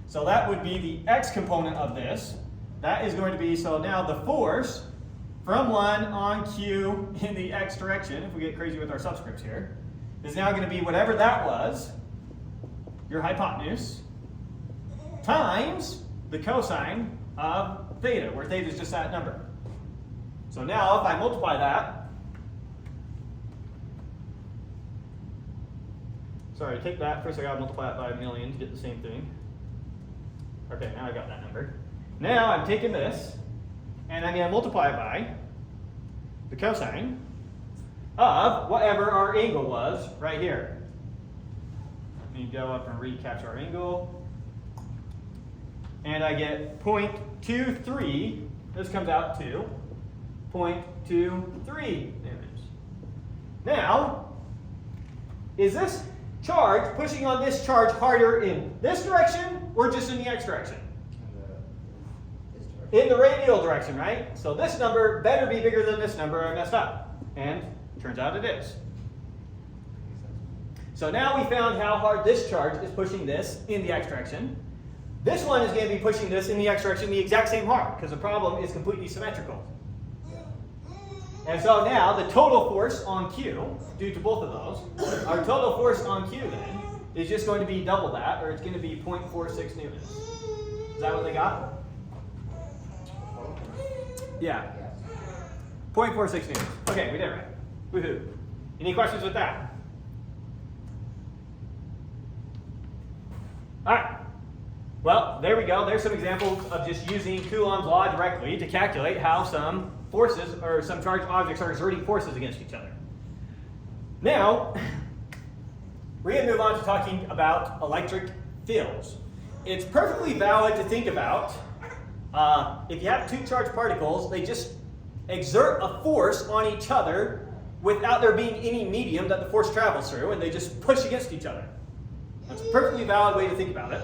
So that would be the x component of this. That is going to be, so now the force from 1 on q in the x direction, if we get crazy with our subscripts here, is now going to be whatever that was, your hypotenuse, times the cosine of theta, where theta is just that number. So now if I multiply that, sorry, take that, first I got to multiply it by 1,000,000 to get the same thing. Okay, now I got that number. Now I'm taking this, and I'm going to multiply it by the cosine of whatever our angle was right here. Let me go up and recapture our angle. And I get 0.23, this comes out to 0.23 newtons. Now, is this charge pushing on this charge harder in this direction or just in the x direction? In the radial direction, right? So this number better be bigger than this number or I messed up. And turns out it is. So now we found how hard this charge is pushing this in the x direction. This one is going to be pushing this in the x direction the exact same hard because the problem is completely symmetrical. And so now the total force on Q, due to both of those, our total force on Q then is just going to be double that, or it's going to be 0.46 newtons. Is that what they got? Yeah. 0.46 newtons. Okay, we did it right. Woohoo. Any questions with that? All right. Well, there we go. There's some examples of just using Coulomb's law directly to calculate how some forces or some charged objects are exerting forces against each other. Now, we're going to move on to talking about electric fields. It's perfectly valid to think about if you have two charged particles, they just exert a force on each other without there being any medium that the force travels through, and they just push against each other. That's a perfectly valid way to think about it.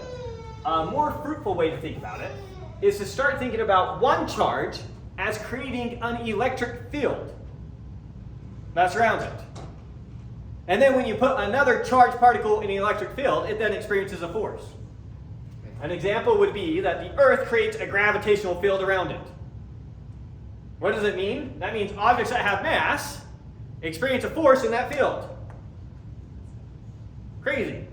A more fruitful way to think about it is to start thinking about one charge as creating an electric field that surrounds it. And then when you put another charged particle in the electric field, it then experiences a force. An example would be that the Earth creates a gravitational field around it. What does it mean? That means objects that have mass experience a force in that field. Crazy.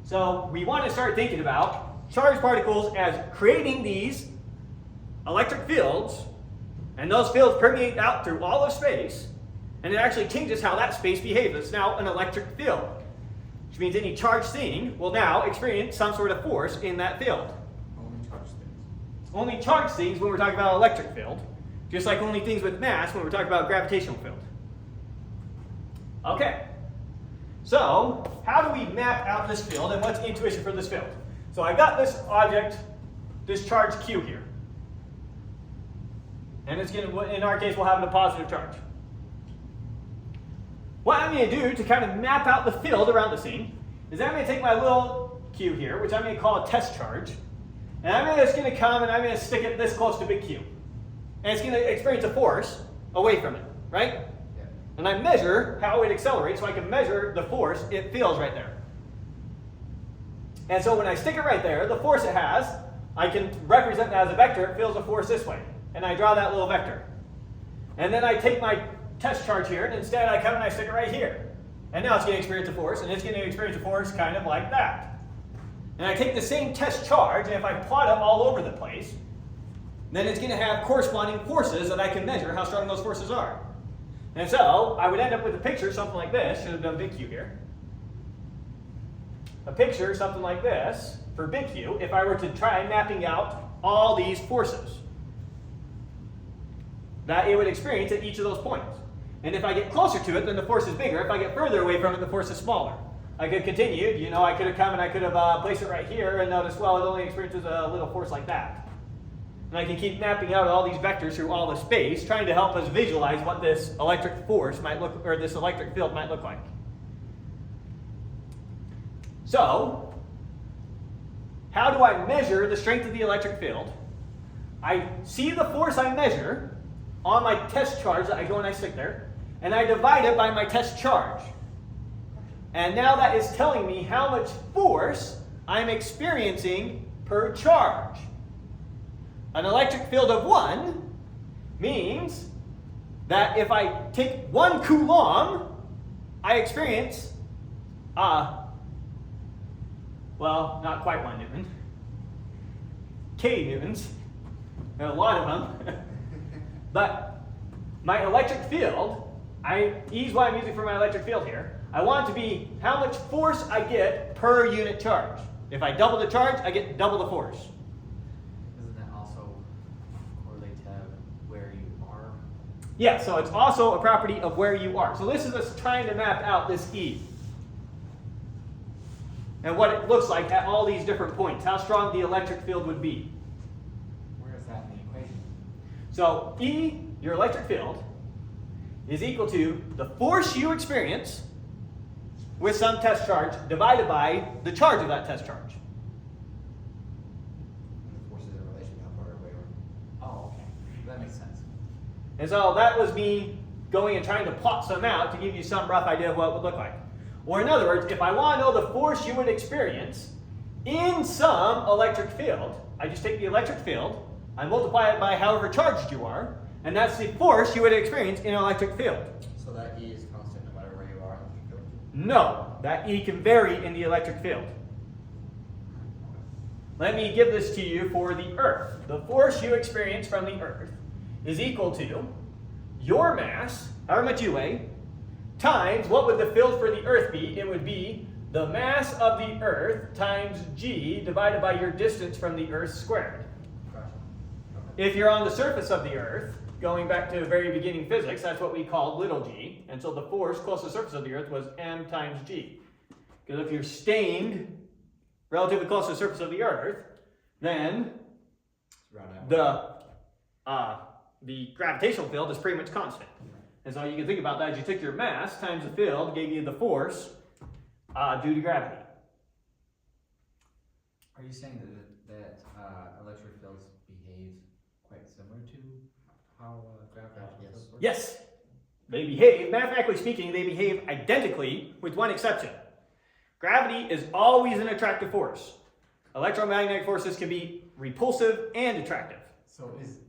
So we want to start thinking about charged particles as creating these electric fields, and those fields permeate out through all of space, and it actually changes how that space behaves. It's now an electric field, which means any charged thing will now experience some sort of force in that field. Only charged things. Only charged things when we're talking about electric field, just like only things with mass when we're talking about gravitational field. Okay. So, how do we map out this field, and what's the intuition for this field? So I got this object, this charge Q here. And it's going to, in our case, we'll have a positive charge. What I'm going to do to kind of map out the field around the scene is I'm going to take my little Q here, which I'm going to call a test charge, and I'm just going to come and I'm going to stick it this close to big Q. And it's going to experience a force away from it, right? And I measure how it accelerates so I can measure the force it feels right there. And so when I stick it right there, the force it has, I can represent that as a vector. It feels a force this way. And I draw that little vector. And then I take my test charge here, and instead I come and I stick it right here. And now it's going to experience a force, and it's going to experience a force kind of like that. And I take the same test charge, and if I plot it all over the place, then it's going to have corresponding forces that I can measure how strong those forces are. And so I would end up with a picture, something like this. Should have done big Q here. a picture, something like this, for big Q, if I were to try mapping out all these forces that it would experience at each of those points. And if I get closer to it, then the force is bigger. If I get further away from it, the force is smaller. I could continue, you know, I could have come and I could have placed it right here and noticed, well, it only experiences a little force like that. And I can keep mapping out all these vectors through all the space, trying to help us visualize what this electric force might look, or this electric field might look like. So, how do I measure the strength of the electric field? I see the force I measure on my test charge that I go and I stick there, and I divide it by my test charge. And now that is telling me how much force I'm experiencing per charge. An electric field of 1 means that if I take 1 Coulomb, I experience, well, not quite 1 Newton, K newtons, a lot of them. But my electric field, E is what I'm using for my electric field here. I want it to be how much force I get per unit charge. If I double the charge, I get double the force. Doesn't that also correlate to where you are? Yeah, so it's also a property of where you are. So this is us trying to map out this E. And what it looks like at all these different points, how strong the electric field would be. Where is that in the equation? So E, your electric field, is equal to the force you experience with some test charge divided by the charge of that test charge. And the force is in relation to how far away we're. Oh, okay. That makes sense. And so that was me going and trying to plot some out to give you some rough idea of what it would look like. Or in other words, if I want to know the force you would experience in some electric field, I just take the electric field, I multiply it by however charged you are, and that's the force you would experience in an electric field. So that E is constant no matter where you are in the field? No, that E can vary in the electric field. Let me give this to you for the Earth. The force you experience from the Earth is equal to your mass, however much you weigh, times what would the field for the Earth be? It would be the mass of the Earth times g divided by your distance from the Earth squared. Gotcha. If you're on the surface of the Earth, going back to the very beginning physics, that's what we called little g. And so the force close to the surface of the Earth was m times g. Because if you're staying relatively close to the surface of the Earth, then the gravitational field is pretty much constant. And so you can think about that as you took your mass times the field gave you the force due to gravity. Are you saying that electric fields behave quite similar to how gravitational Yes. fields work? Yes, they behave, mathematically speaking, they behave identically with one exception. Gravity is always an attractive force. Electromagnetic forces can be repulsive and attractive. So is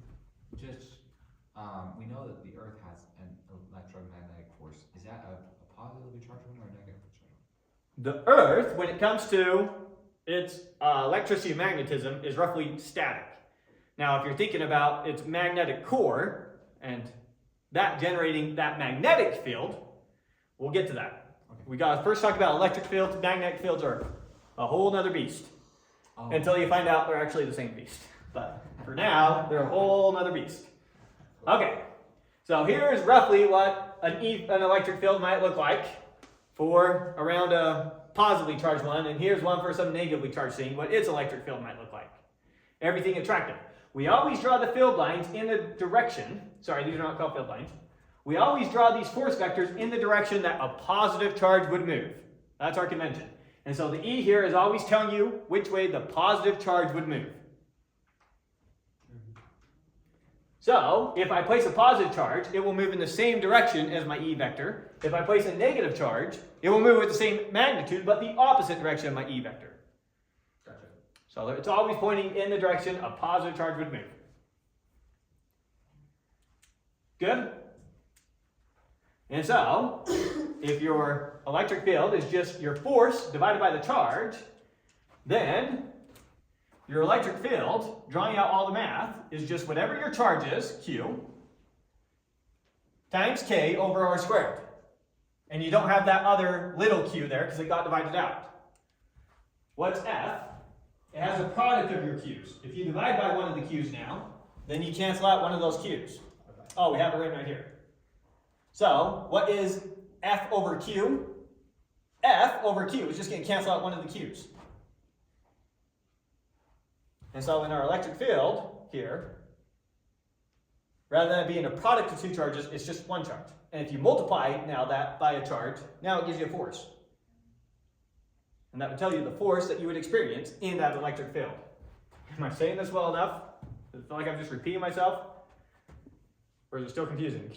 just, we know that the Earth has an electromagnetic force. Is that a positively charged one or a negatively charged one? The Earth, when it comes to its electricity and magnetism, is roughly static. Now, if you're thinking about its magnetic core and that generating that magnetic field, we'll get to that. Okay. We got to first talk about electric fields. Magnetic fields are a whole nother beast Oh. until you find out they're actually the same beast. But for now, they're a whole nother beast. Okay, so here's roughly what an electric field might look like for around a positively charged one, and here's one for some negatively charged thing, what its electric field might look like. Everything attractive. We always draw the field lines in the direction, sorry, these are not called field lines. We always draw these force vectors in the direction that a positive charge would move. That's our convention. And so the E here is always telling you which way the positive charge would move. So, if I place a positive charge, it will move in the same direction as my E vector. If I place a negative charge, it will move with the same magnitude, but the opposite direction of my E vector. Gotcha. So it's always pointing in the direction a positive charge would move. Good? And so, if your electric field is just your force divided by the charge, then your electric field, drawing out all the math, is just whatever your charge is, Q, times K over R squared. And you don't have that other little q there because it got divided out. What's F? It has a product of your Q's. If you divide by one of the Q's now, then you cancel out one of those Q's. Oh, we have it written right here. So, what is F over Q? F over Q is just going to cancel out one of the Q's. And so in our electric field here, rather than it being a product of two charges, it's just one charge. And if you multiply now that by a charge, now it gives you a force. And that would tell you the force that you would experience in that electric field. Am I saying this well enough? Does it feel like I'm just repeating myself? Or is it still confusing?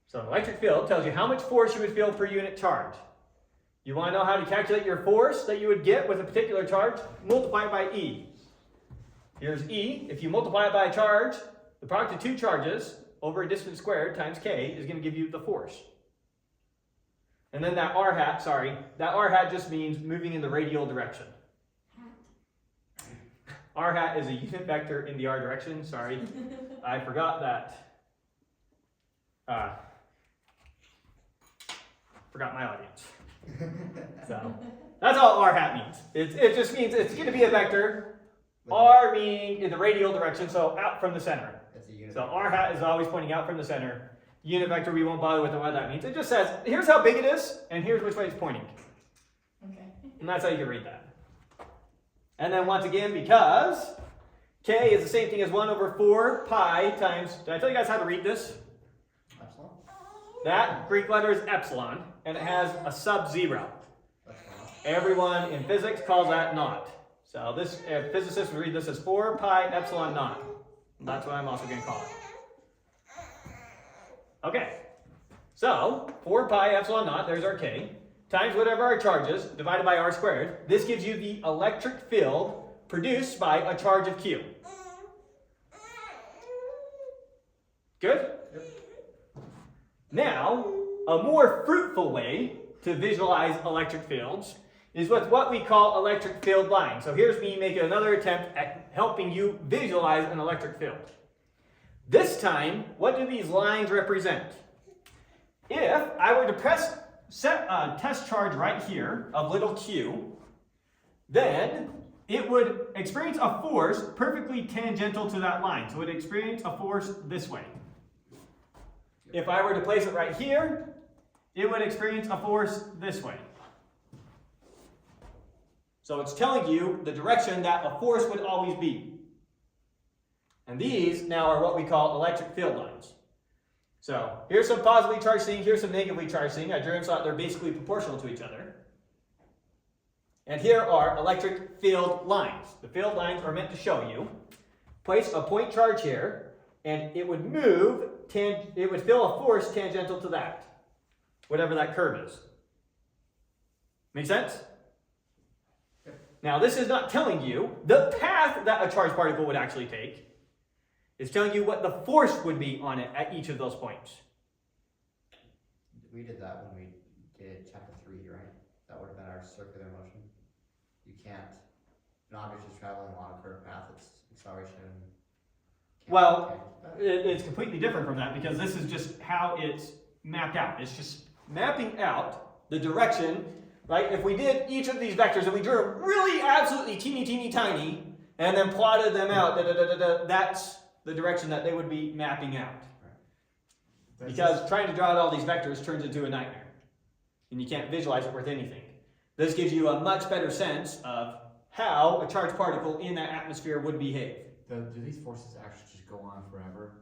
So an electric field tells you how much force you would feel per unit charge. You want to know how to calculate your force that you would get with a particular charge? Multiply it by E. Here's E. If you multiply it by a charge, the product of two charges over a distance squared times K is going to give you the force. And then that R hat, that R hat just means moving in the radial direction. R hat is a unit vector in the R direction. Sorry, I forgot that. Forgot my audience. So that's all R hat means. It just means it's going to be a vector. R meaning in the radial direction, so out from the center. So R hat is always pointing out from the center. Unit vector, we won't bother with what that means. It just says, here's how big it is, and here's which way it's pointing. Okay. And that's how you can read that. And then once again, because K is the same thing as 1 over 4 pi times, did I tell you guys how to read this? Epsilon? That Greek letter is epsilon, and it has a sub-zero. Everyone in physics calls that naught. So this physicists would read this as 4 pi epsilon naught. And that's what I'm also going to call it. Okay, so 4 pi epsilon naught, there's our K, times whatever our charge is, divided by R squared. This gives you the electric field produced by a charge of Q. Good? Yep. Now, a more fruitful way to visualize electric fields is with what we call electric field lines. So here's me making another attempt at helping you visualize an electric field. This time, what do these lines represent? If I were to set a test charge right here of little q, then it would experience a force perfectly tangential to that line. So it would experience a force this way. If I were to place it right here, it would experience a force this way. So it's telling you the direction that a force would always be. And these now are what we call electric field lines. So here's some positively charged thing, here's some negatively charged thing. I drew them so that they're basically proportional to each other. And here are electric field lines. The field lines are meant to show you, place a point charge here, and it would move, it would feel a force tangential to that, whatever that curve is. Make sense? Now this is not telling you the path that a charged particle would actually take. It's telling you what the force would be on it at each of those points. We did that when we did chapter 3, right? That would have been our circular motion. You can't, an object is traveling along a curved path, its acceleration. Well, it's completely different from that because this is just how it's mapped out. It's just mapping out the direction, right? If we did each of these vectors and we drew them really absolutely teeny tiny and then plotted them out, that's the direction that they would be mapping out. Right. Because trying to draw out all these vectors turns into a nightmare. And you can't visualize it with anything. This gives you a much better sense of how a charged particle in that atmosphere would behave. Do these forces actually just go on forever?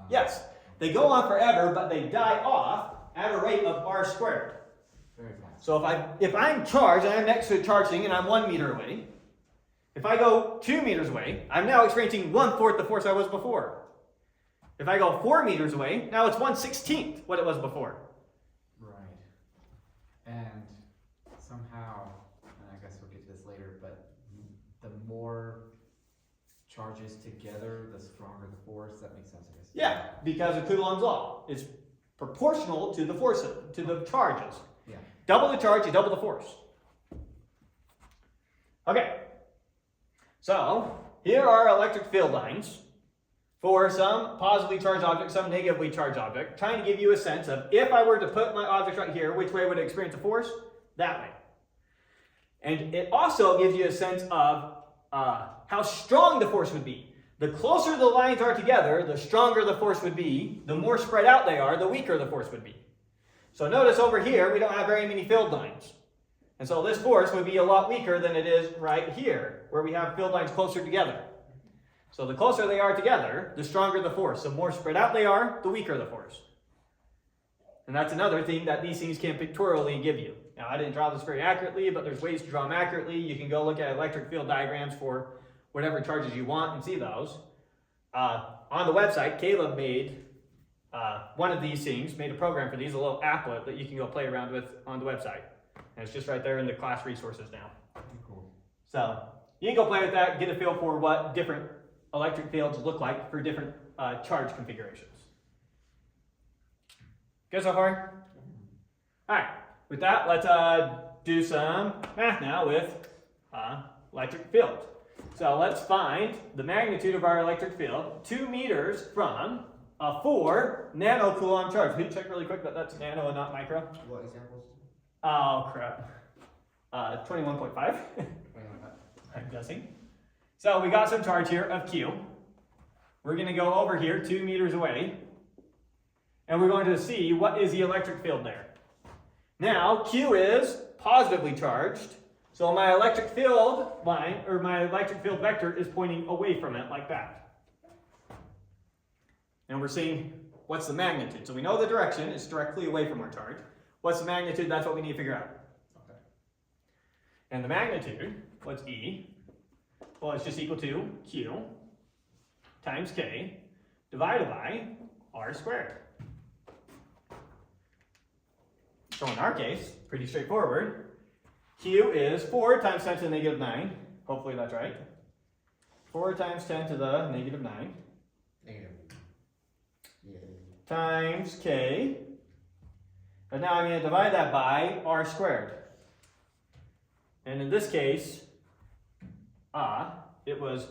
Yes, they go on forever, but they die off at a rate of r squared. Very fast. So if I'm charged and I'm next to a charged thing and I'm 1 meter away, if I go 2 meters away, I'm now experiencing 1/4 the force I was before. If I go 4 meters away, now it's 1/16 what it was before. Right. And somehow, and I guess we'll get to this later, but the more charges together, the stronger the force. That makes sense, I guess. Yeah, because of Coulomb's law. It's proportional to the force, to the charges. Yeah. Double the charge, you double the force. Okay. So, here are electric field lines for some positively charged object, some negatively charged object, trying to give you a sense of if I were to put my object right here, which way would it experience a force? That way. And it also gives you a sense of how strong the force would be. The closer the lines are together, the stronger the force would be. The more spread out they are, the weaker the force would be. So notice over here, we don't have very many field lines. And so this force would be a lot weaker than it is right here, where we have field lines closer together. So the closer they are together, the stronger the force. The more spread out they are, the weaker the force. And that's another thing that these things can pictorially give you. Now, I didn't draw this very accurately, but there's ways to draw them accurately. You can go look at electric field diagrams for whatever charges you want and see those. On the website, Caleb made one of these things, made a program for these, a little applet that you can go play around with on the website. And it's just right there in the class resources now. Cool. So you can go play with that and get a feel for what different electric fields look like for different charge configurations. Good so far? All right, with that, let's do some math now with electric field. So let's find the magnitude of our electric field, 2 meters from a 4 nanocoulomb charge. Can you check really quick that that's nano and not micro? What examples? Oh, crap. 21.5, 21. I'm guessing. So we got some charge here of Q. We're going to go over here 2 meters away, and we're going to see what is the electric field there. Now, Q is positively charged, so my electric field line, or my electric field vector, is pointing away from it like that. And we're seeing what's the magnitude. So we know the direction is directly away from our charge. What's the magnitude? That's what we need to figure out. Okay. And the magnitude, what's E? Well, it's just equal to Q times K divided by R squared. So in our case, pretty straightforward. Q is 4 times 10 to the negative 9. Hopefully that's right. 4 times 10 to the negative 9. Negative. Yeah. Times K. And now I'm going to divide that by R squared. And in this case, it was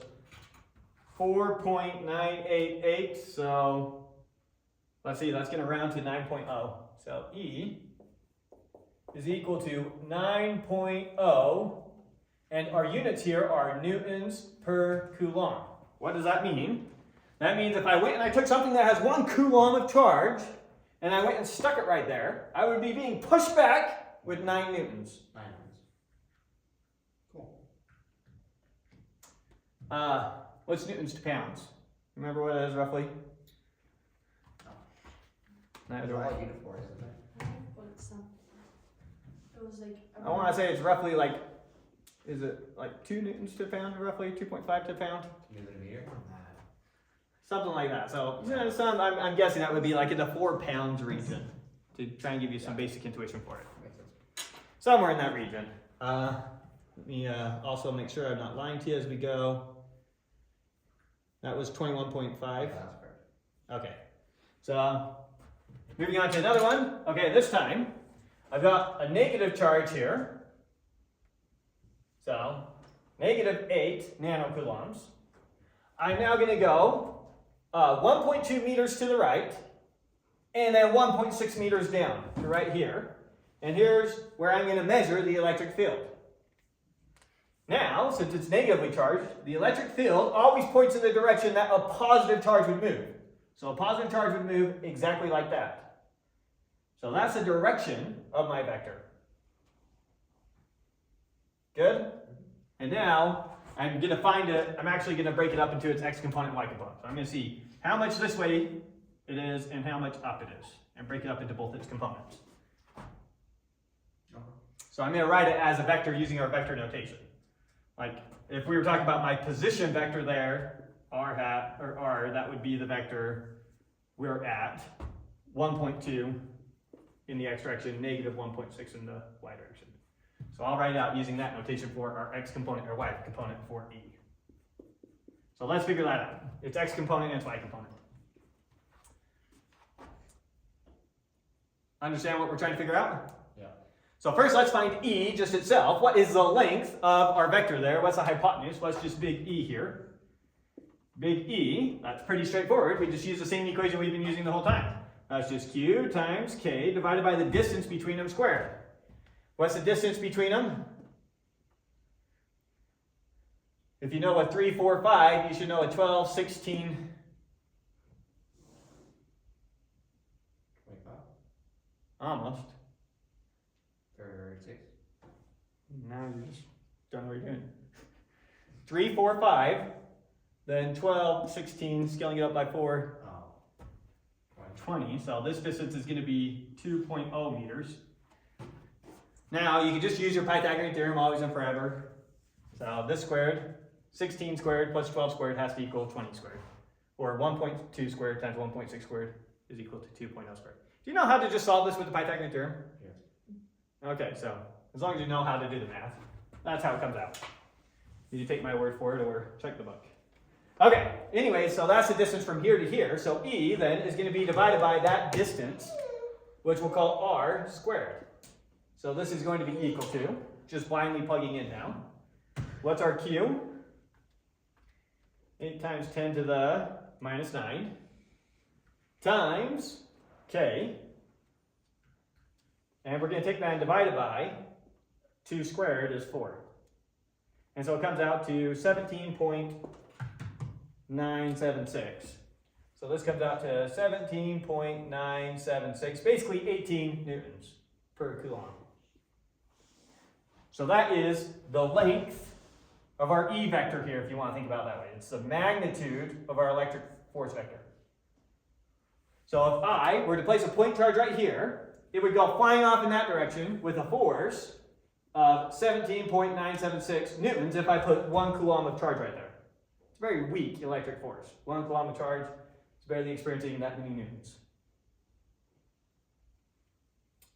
4.988. So let's see, that's going to round to 9.0. So E is equal to 9.0, and our units here are newtons per coulomb. What does that mean? That means if I went and I took something that has 1 coulomb of charge, and I went and stuck it right there, I would be being pushed back with 9 newtons. 9 newtons. Cool. What's newtons to pounds? Remember what it is roughly? It's Neither all way. uniform, isn't it? What's it was like. I want to say it's roughly like, is it like 2 newtons to a pound, roughly 2.5 to a pound? Newton a meter? Something like that. So, you know, I'm guessing that would be like in the 4 pounds region to try and give you some basic intuition for it. Makes sense. Somewhere in that region. Let me also make sure I'm not lying to you as we go. That was 21.5. That's correct. Okay. So, moving on to another one. Okay, this time I've got a negative charge here. So, negative 8 nanocoulombs. I'm now going to go 1.2 meters to the right, and then 1.6 meters down to right here. And here's where I'm going to measure the electric field. Now, since it's negatively charged, the electric field always points in the direction that a positive charge would move. So a positive charge would move exactly like that. So that's the direction of my vector. Good? And now, I'm going to find it, I'm actually going to break it up into its x component and y component. So I'm going to see how much this way it is and how much up it is, and break it up into both its components. Okay. So I'm going to write it as a vector using our vector notation. Like, if we were talking about my position vector there, r hat, or r, that would be the vector we're at, 1.2 in the x direction, negative 1.6 in the y direction. So I'll write it out using that notation for our x component or y component for E. So let's figure that out. It's x component and it's y component. Understand what we're trying to figure out? Yeah. So first let's find E just itself. What is the length of our vector there? What's the hypotenuse? What's just big E here? Big E, that's pretty straightforward. We just use the same equation we've been using the whole time. That's just Q times K divided by the distance between them squared. What's the distance between them? If you know a 3, 4, 5, you should know a 12, 16. 25, Almost. 36. Now you just don't know what you're doing. 3, 4, 5, then 12, 16, scaling it up by 4, Oh. 20. So this distance is going to be 2.0 meters. Now you can just use your Pythagorean theorem always and forever. So this squared, 16 squared plus 12 squared has to equal 20 squared. Or 1.2 squared times 1.6 squared is equal to 2.0 squared. Do you know how to just solve this with the Pythagorean theorem? Yes. Okay, so as long as you know how to do the math, that's how it comes out. You take my word for it or check the book. Okay, anyway, so that's the distance from here to here. So E then is going to be divided by that distance, which we'll call R squared. So this is going to be equal to, just blindly plugging in now. What's our Q? 8 times 10 to the minus 9 times K. And we're going to take that and divide it by 2 squared is 4. And so it comes out to 17.976. So this comes out to 17.976, basically 18 newtons per coulomb. So that is the length of our E vector here, if you want to think about it that way. It's the magnitude of our electric force vector. So if I were to place a point charge right here, it would go flying off in that direction with a force of 17.976 newtons if I put 1 coulomb of charge right there. It's a very weak electric force. 1 coulomb of charge is barely experiencing that many newtons.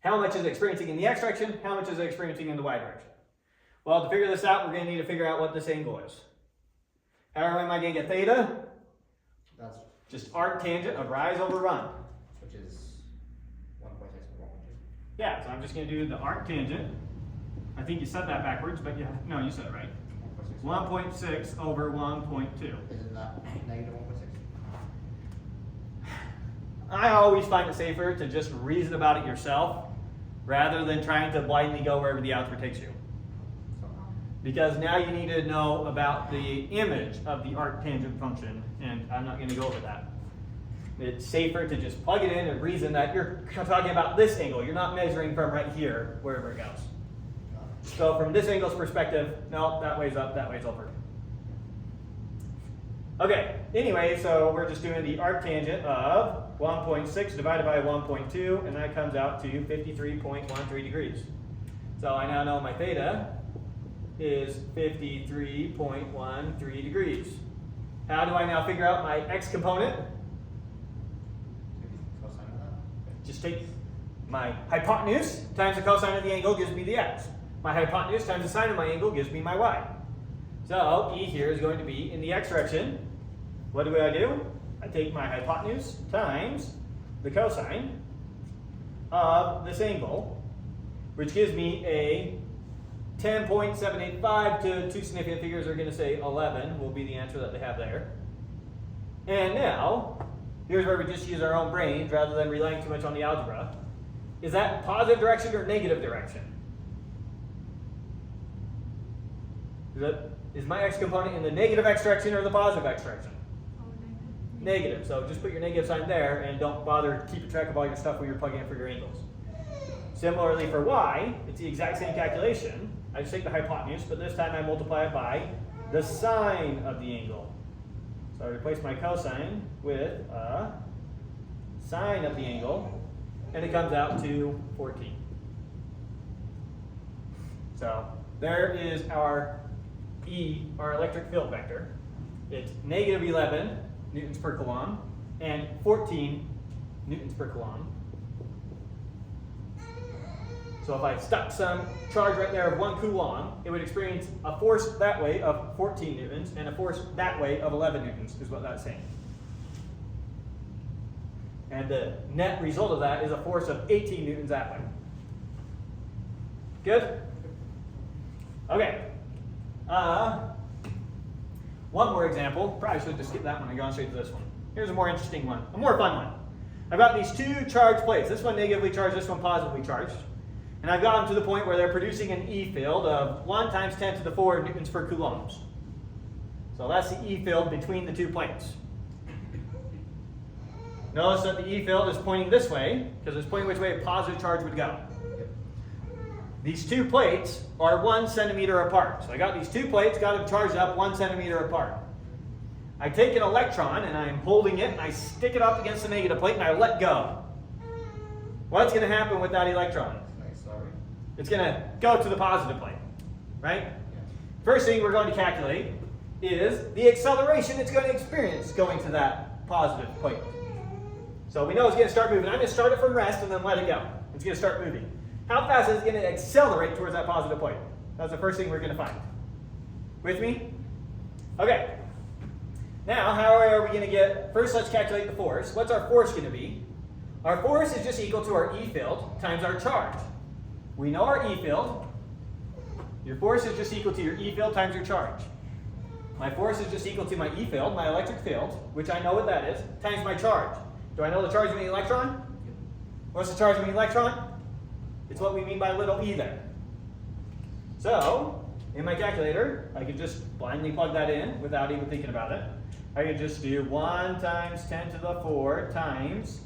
How much is it experiencing in the x direction? How much is it experiencing in the y direction? Well, to figure this out, we're going to need to figure out what this angle is. How am I going to get theta? That's Just arc tangent of rise over run. which is 1.6 or 1.2. Yeah, so I'm just going to do the arc tangent. I think you said that backwards, but no, you said it right. 1.6. 1.6 over 1.2. Isn't that negative 1.6? I always find it safer to just reason about it yourself rather than trying to blindly go wherever the algebra takes you. Because now you need to know about the image of the arctangent function, and I'm not going to go over that. It's safer to just plug it in and reason that you're talking about this angle. You're not measuring from right here, wherever it goes. So from this angle's perspective, no, that way's up, that way's over. Okay, anyway, so we're just doing the arctangent of 1.6 divided by 1.2, and that comes out to 53.13 degrees. So I now know my theta is 53.13 degrees. How do I now figure out my x component? Cosine of that? Just take my hypotenuse times the cosine of the angle gives me the x. My hypotenuse times the sine of my angle gives me my y. So E here is going to be in the x direction. What do I do? I take my hypotenuse times the cosine of this angle, which gives me a 10.785 to two significant figures are going to say 11 will be the answer that they have there. And now, here's where we just use our own brains rather than relying too much on the algebra. Is that positive direction or negative direction? Is my x component in the negative x direction or the positive x direction? Negative. So just put your negative sign there and don't bother keeping track of all your stuff when you're plugging in for your angles. Similarly for y, it's the exact same calculation. I just take the hypotenuse, but this time I multiply it by the sine of the angle. So I replace my cosine with a sine of the angle, and it comes out to 14. So there is our E, our electric field vector. It's negative 11 newtons per coulomb and 14 newtons per coulomb. So if I stuck some charge right there of 1 coulomb, it would experience a force that way of 14 newtons and a force that way of 11 newtons is what that's saying. And the net result of that is a force of 18 newtons that way. Good? Okay. One more example. Probably should just skip that one and go on straight to this one. Here's a more interesting one, a more fun one. I've got these two charged plates. This one negatively charged, this one positively charged. And I've got them to the point where they're producing an E field of 1 times 10 to the 4 newtons per coulombs. So that's the E field between the two plates. Notice that the E field is pointing this way, because it's pointing which way a positive charge would go. These two plates are 1 centimeter apart. So I got these two plates, got them charged up 1 centimeter apart. I take an electron and I'm holding it and I stick it up against the negative plate and I let go. What's going to happen with that electron? It's going to go to the positive plate, right? First thing we're going to calculate is the acceleration it's going to experience going to that positive plate. So we know it's going to start moving. I'm going to start it from rest and then let it go. It's going to start moving. How fast is it going to accelerate towards that positive plate? That's the first thing we're going to find. With me? Okay. Now, how are we going to get, first let's calculate the force. What's our force going to be? Our force is just equal to our E field times our charge. We know our E field. Your force is just equal to your E field times your charge. My force is just equal to my E field, my electric field, which I know what that is, times my charge. Do I know the charge of the electron? What's the charge of the electron? It's what we mean by little e there. So, in my calculator, I could just blindly plug that in without even thinking about it. I could just do 1 times 10 to the 4 times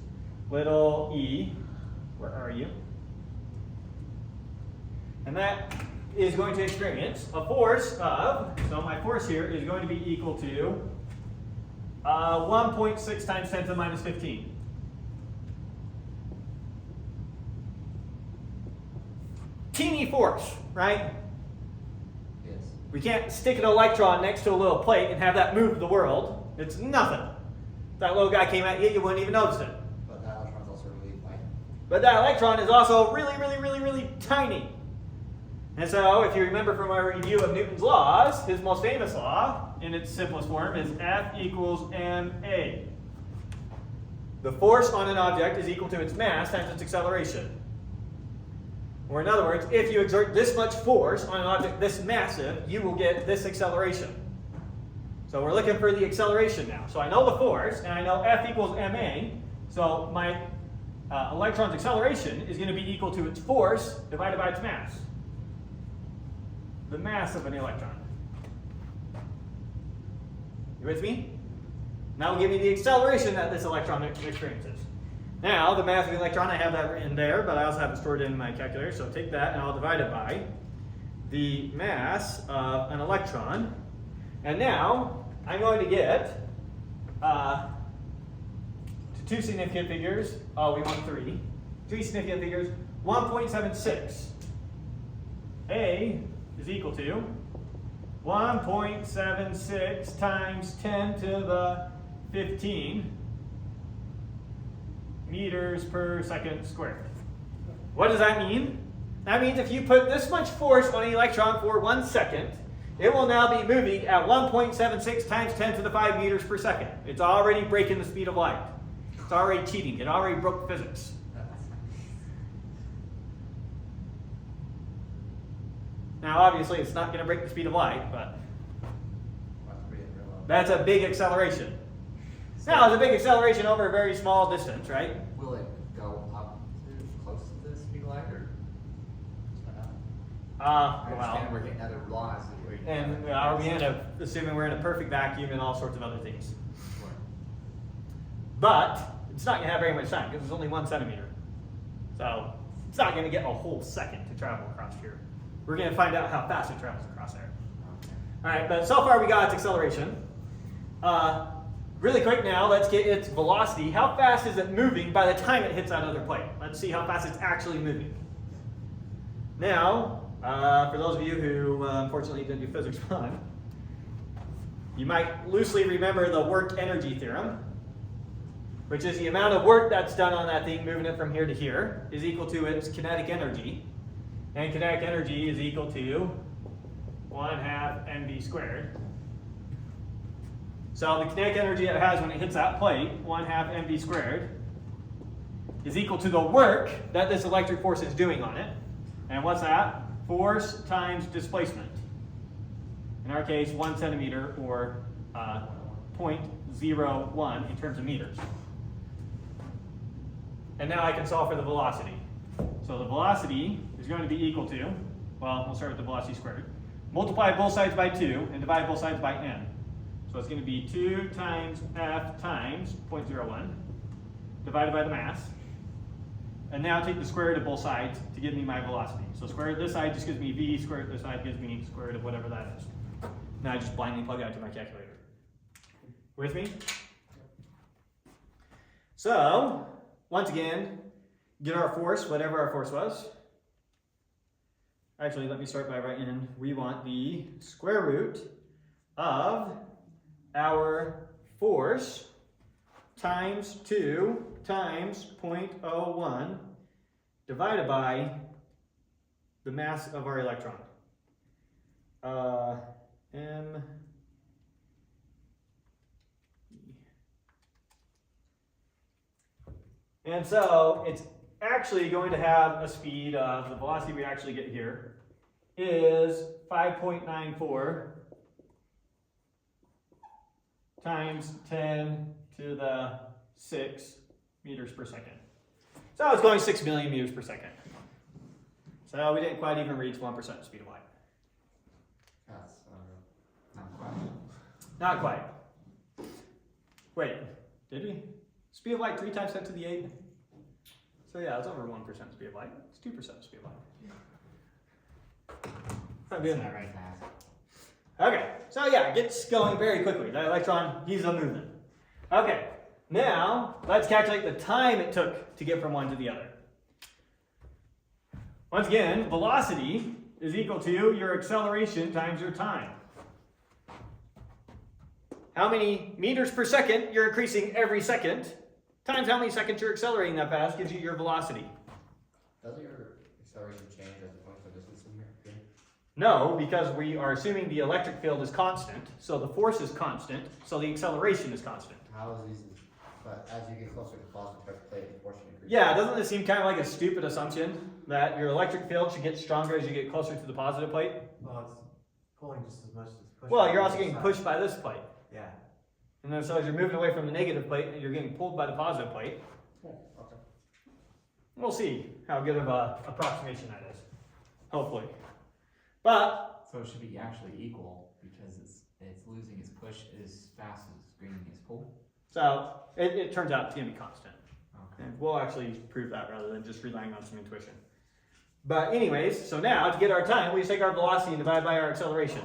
little e. Where are you? And that is going to experience a force of, so my force here is going to be equal to 1.6 times 10 to the minus 15. Teeny force, right? Yes. We can't stick an electron next to a little plate and have that move the world. It's nothing. If that little guy came at you, you wouldn't even notice it. But that electron's also really light. But that electron is also really, really, really, really tiny. And so, if you remember from our review of Newton's laws, his most famous law, in its simplest form, is F equals ma. The force on an object is equal to its mass times its acceleration. Or in other words, if you exert this much force on an object this massive, you will get this acceleration. So we're looking for the acceleration now. So I know the force, and I know F equals ma. So my electron's acceleration is going to be equal to its force divided by its mass. The mass of an electron. You with me? Now will give me the acceleration that this electron experiences. Now, the mass of the electron, I have that written there, but I also have it stored in my calculator. So take that and I'll divide it by the mass of an electron. And now, I'm going to get to two significant figures. Oh, we want three. Three significant figures. 1.76. A is equal to 1.76 times 10 to the 15 meters per second squared. What does that mean? That means if you put this much force on an electron for 1 second, it will now be moving at 1.76 times 10 to the 5 meters per second. It's already breaking the speed of light. It's already cheating. It already broke physics. Now, obviously, it's not going to break the speed of light, but that's a big acceleration. Now, it's a big acceleration over a very small distance, right? Will it go up to close to the speed of light, or? I understand we're getting other laws. And are we assuming we're in a perfect vacuum and all sorts of other things. Sure. But it's not going to have very much time because it's only 1 centimeter. So it's not going to get a whole second to travel across here. We're going to find out how fast it travels across there. Okay. All right, but so far we got its acceleration. Really quick now, let's get its velocity. How fast is it moving by the time it hits that other plate? Let's see how fast it's actually moving. Now, for those of you who unfortunately didn't do physics 1, you might loosely remember the work-energy theorem, which is the amount of work that's done on that thing, moving it from here to here, is equal to its kinetic energy. And kinetic energy is equal to 1/2 mv squared. So the kinetic energy it has when it hits that plate, 1/2 mv squared, is equal to the work that this electric force is doing on it. And what's that? Force times displacement. In our case, 1 centimeter, or 0.01 in terms of meters. And now I can solve for the velocity. So the velocity is going to be equal to, well, we'll start with the velocity squared. Multiply both sides by 2 and divide both sides by n. So it's going to be 2 times F times 0.01 divided by the mass. And now take the square root of both sides to give me my velocity. So square root of this side just gives me v, square root of this side gives me square root of whatever that is. Now I just blindly plug that into my calculator. With me? So, once again, get our force, whatever our force was. Actually, let me start by writing in, we want the square root of our force times 2 times 0.01 divided by the mass of our electron. M. And so it's actually going to have a speed of, the velocity we actually get here is 5.94 times 10 to the 6 meters per second. So it's going 6 million meters per second. So we didn't quite even reach 1% speed of light. That's Not quite. Not quite. Wait, did we? Speed of light 3 times 10 to the 8. So yeah, it's over 1% speed of light. It's 2% speed of light. Not doing that right. Fast. Okay, so yeah, it gets going very quickly. The electron, he's a movement. Okay, now let's calculate the time it took to get from one to the other. Once again, velocity is equal to your acceleration times your time. How many meters per second you're increasing every second times how many seconds you're accelerating that fast gives you your velocity. Doesn't your acceleration change as it points to distance in here? No, because we are assuming the electric field is constant, so the force is constant, so the acceleration is constant. How is these? But as you get closer to the positive plate, the force increases. Yeah, doesn't it seem kind of like a stupid assumption that your electric field should get stronger as you get closer to the positive plate? Well, it's pulling just as much as pushing. Well, you're on also the getting side. pushed by this plate. Yeah. And then so as you're moving away from the negative plate, you're getting pulled by the positive plate. Oh, okay. We'll see how good of a approximation that is. Hopefully. But So it should be actually equal because it's losing its push as fast as it's gaining its pull. so it turns out it's going to be constant. Okay. And we'll actually prove that rather than just relying on some intuition. But anyways, so now to get our time, we just take our velocity and divide by our acceleration.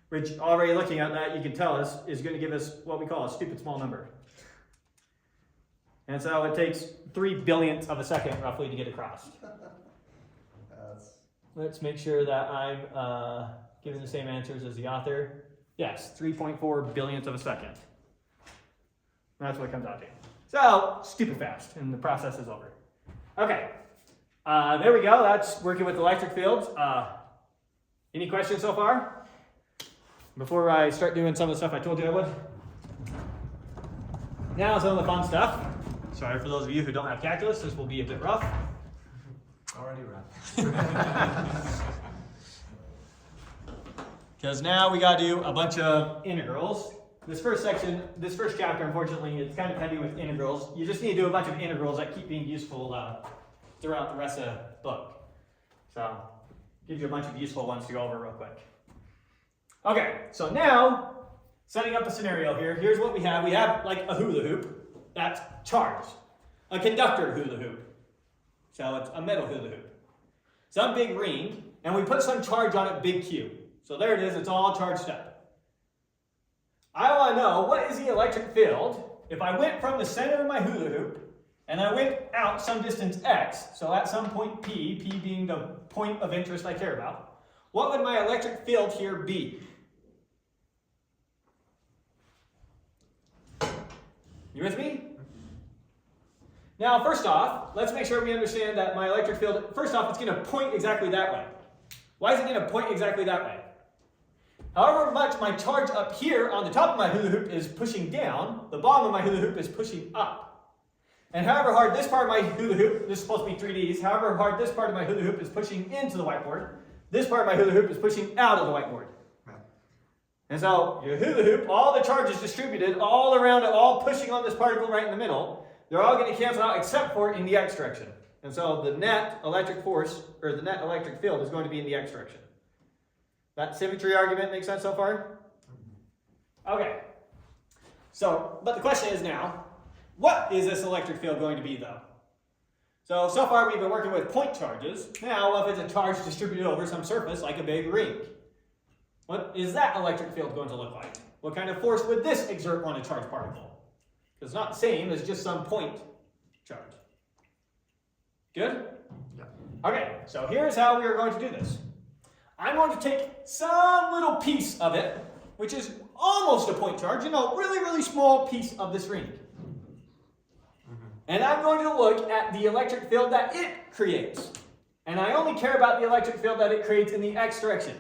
Which already looking at that, you can tell us is going to give us what we call a stupid small number. And so it takes 3 billionths of a second roughly to get across. That's Let's make sure that I'm giving the same answers as the author. Yes, 3.4 billionths of a second. That's what it comes out to. So, stupid fast, and the process is over. Okay, there we go. That's working with electric fields. Any questions so far? Before I start doing some of the stuff I told you I would. Now some of the fun stuff. Sorry for those of you who don't have calculus, this will be a bit rough. Already rough. Because now we got to do a bunch of integrals. This first chapter, unfortunately, it's kind of heavy with integrals. You just need to do a bunch of integrals that keep being useful throughout the rest of the book. So, gives you a bunch of useful ones to go over real quick. Okay, so now, setting up a scenario here, here's what we have. We have like a hula hoop that's charged. A conductor hula hoop. So it's a metal hula hoop. Some big ring, and we put some charge on it, big Q. So there it is, it's all charged up. I want to know, what is the electric field if I went from the center of my hula hoop, and I went out some distance x, so at some point P, P being the point of interest I care about, what would my electric field here be? You with me? Now, first off, let's make sure we understand that my electric field, first off, it's going to point exactly that way. Why is it going to point exactly that way? However much my charge up here on the top of my hula hoop is pushing down, the bottom of my hula hoop is pushing up. And however hard this part of my hula hoop, this is supposed to be 3Ds, however hard this part of my hula hoop is pushing into the whiteboard, this part of my hula hoop is pushing out of the whiteboard. And so your hula hoop, all the charges distributed all around it, all pushing on this particle right in the middle, they're all going to cancel out except for in the x direction. And so the net electric force, or the net electric field is going to be in the x direction. That symmetry argument makes sense so far? Okay. So, but the question is now, what is this electric field going to be though? So far we've been working with point charges. Now, if it's a charge distributed over some surface like a big ring, what is that electric field going to look like? What kind of force would this exert on a charged particle? Because it's not the same as just some point charge. Good? Yeah. Okay, so here's how we are going to do this. I'm going to take some little piece of it, which is almost a point charge, really, really small piece of this ring. And I'm going to look at the electric field that it creates. And I only care about the electric field that it creates in the x direction.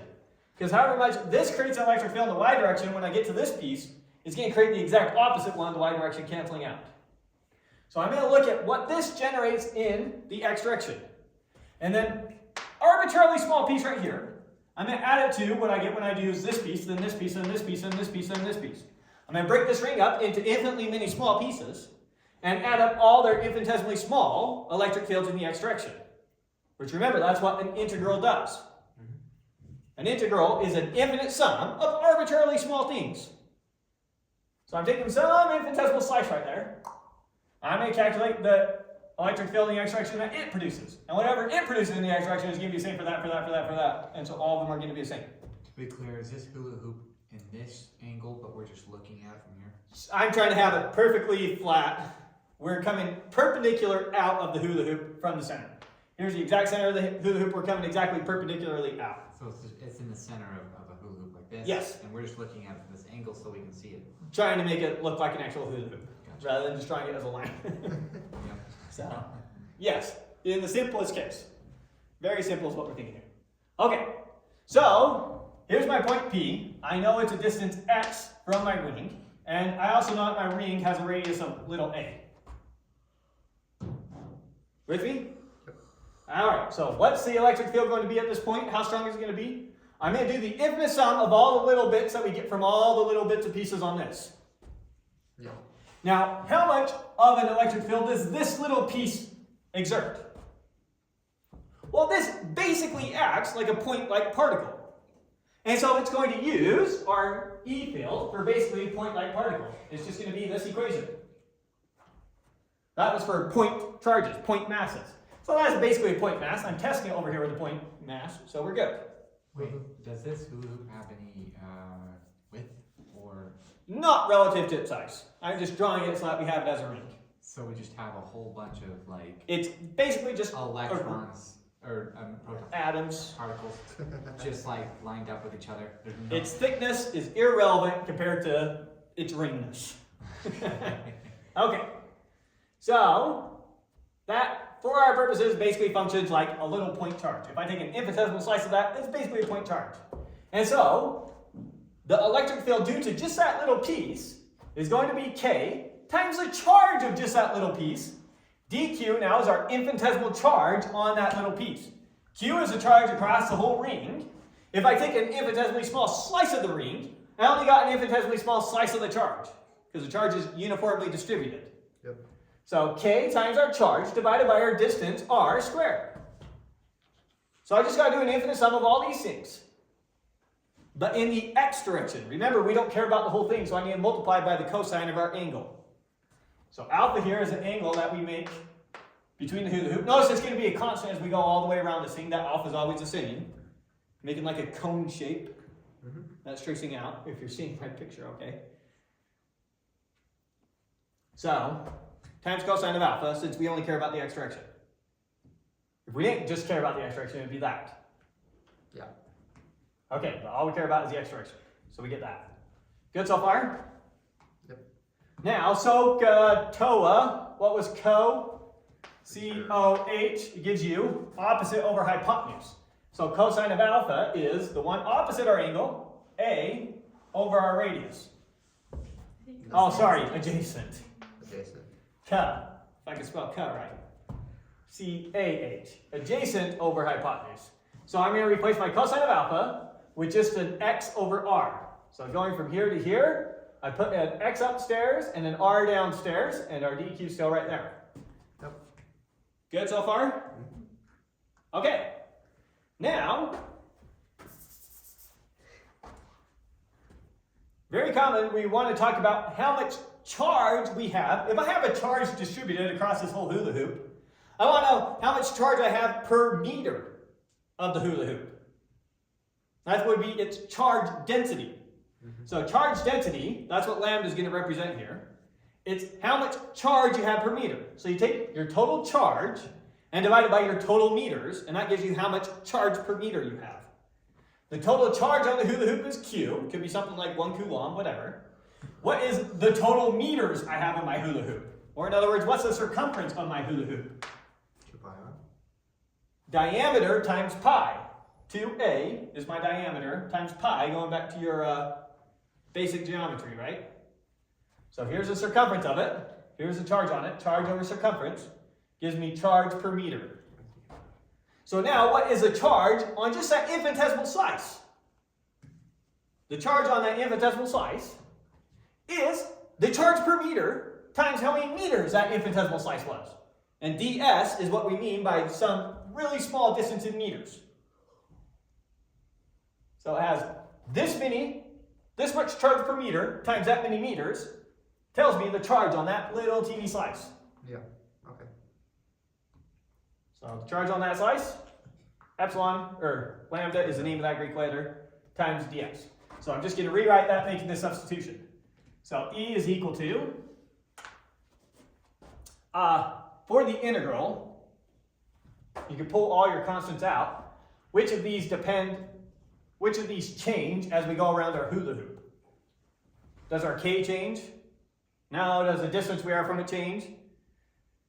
Because however much this creates an electric field in the y direction, when I get to this piece, it's going to create the exact opposite one, the y direction canceling out. So I'm going to look at what this generates in the x direction. And then arbitrarily small piece right here, I'm going to add it to what I get when I do this piece, then this piece, then this piece, then this piece, then this piece. I'm going to break this ring up into infinitely many small pieces and add up all their infinitesimally small electric fields in the x direction. Which remember, that's what an integral does. An integral is an infinite sum of arbitrarily small things. So I'm taking some infinitesimal slice right there. I'm going to calculate the electric field in the x direction that it produces. And whatever it produces in the x direction is going to be the same for that, for that, for that, for that. And so all of them are going to be the same. To be clear, is this hula hoop in this angle, but we're just looking at it from here? I'm trying to have it perfectly flat. We're coming perpendicular out of the hula hoop from the center. Here's the exact center of the hula hoop. We're coming exactly perpendicularly out. So it's in the center of a hula hoop like this? Yes. And we're just looking at this angle so we can see it. Trying to make it look like an actual hula hoop, Gotcha. rather than just drawing it as a line. Yep. So, yes, in the simplest case. Very simple is what we're thinking here. Okay, so here's my point P. I know it's a distance x from my ring, and I also know that my ring has a radius of little a. With me? All right, so what's the electric field going to be at this point? How strong is it going to be? I'm going to do the infinite sum of all the little bits that we get from all the little bits and pieces on this. Yeah. Now, how much of an electric field does this little piece exert? Well, this basically acts like a point-like particle. And so it's going to use our E field for basically a point-like particle. It's just going to be this equation. That was for point charges, point masses. So that's basically a point mass. I'm testing it over here with a point mass, so we're good. Wait, does this hula hoop have any width or? Not relative to its size. I'm just drawing it so that we have it as a ring. So we just have a whole bunch of like It's basically just electrons or protons, atoms. particles, just like lined up with each other. There's no... Its thickness is irrelevant compared to its ringness. Okay, so that, for our purposes, basically functions like a little point charge. If I take an infinitesimal slice of that, it's basically a point charge. And so, the electric field due to just that little piece is going to be K times the charge of just that little piece. dq now is our infinitesimal charge on that little piece. Q is the charge across the whole ring. If I take an infinitesimally small slice of the ring, I only got an infinitesimally small slice of the charge, because the charge is uniformly distributed. Yep. So K times our charge divided by our distance, R squared. So I just got to do an infinite sum of all these things. But in the x direction. Remember, we don't care about the whole thing, so I need to multiply by the cosine of our angle. So alpha here is an angle that we make between the hula hoop. Notice it's going to be a constant as we go all the way around this thing. That alpha is always the same. Making like a cone shape. That's tracing out, if you're seeing my picture, okay? So, times cosine of alpha, since we only care about the x direction. If we didn't just care about the x direction, it would be that. Yeah. Okay, but all we care about is the x direction. So we get that. Good so far? Yep. Now, so TOA, what was co? C-O-H, it gives you opposite over hypotenuse. So cosine of alpha is the one opposite our angle, A, over our radius. Oh, sorry, adjacent. Adjacent. Ka, if I can spell ka right. C-A-H, adjacent over hypotenuse. So I'm going to replace my cosine of alpha with just an x over r. So going from here to here, I put an x upstairs and an r downstairs, and our dq is still right there. Yep. Good so far? Okay. Now, very common, we want to talk about how much charge we have. If I have a charge distributed across this whole hula hoop, I want to know how much charge I have per meter of the hula hoop. That would be its charge density. So charge density, that's what lambda is going to represent here. It's how much charge you have per meter. So you take your total charge and divide it by your total meters, and that gives you how much charge per meter you have. The total charge on the hula hoop is Q. It could be something like 1 Coulomb, whatever. What is the total meters I have in my hula hoop? Or in other words, what's the circumference of my hula hoop? 2 pi r. Diameter times pi. 2a is my diameter times pi, going back to your basic geometry, right? So here's the circumference of it. Here's the charge on it. Charge over circumference gives me charge per meter. So now, what is the charge on just that infinitesimal slice? The charge on that infinitesimal slice is the charge per meter times how many meters that infinitesimal slice was. And ds is what we mean by some really small distance in meters. So it has this much charge per meter times that many meters tells me the charge on that little teeny slice. Yeah, okay. So the charge on that slice, epsilon, or lambda is the name of that Greek letter, times ds. So I'm just going to rewrite that, making this substitution. So E is equal to, for the integral, you can pull all your constants out. Which of these change as we go around our hula hoop? Does our K change? No. Does the distance we are from it change?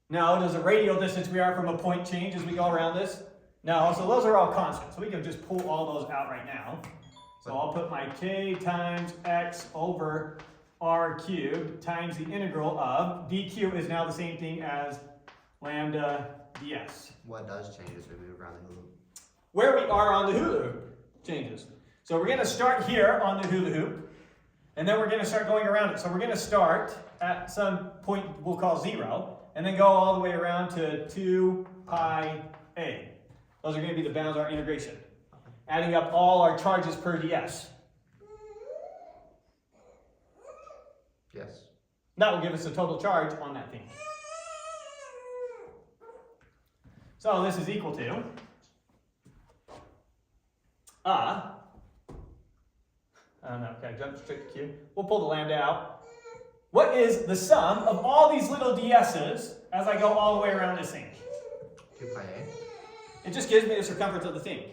No. Does the radial distance we are from a point change as we go around this? No. So those are all constants. So we can just pull all those out right now. So I'll put my K times x over r cubed times the integral of dq is now the same thing as lambda ds. What does change as we move around the hula hoop? Where we are on the hula hoop changes. So we're going to start here on the hula hoop, and then we're going to start going around it. So we're going to start at some point we'll call 0, and then go all the way around to 2 pi a. Those are going to be the bounds of our integration. Adding up all our charges per ds. Yes. That will give us the total charge on that thing. So this is equal to okay, jump straight to Q. We'll pull the lambda out. What is the sum of all these little ds's as I go all the way around this thing? 2 pi a. It just gives me the circumference of the thing.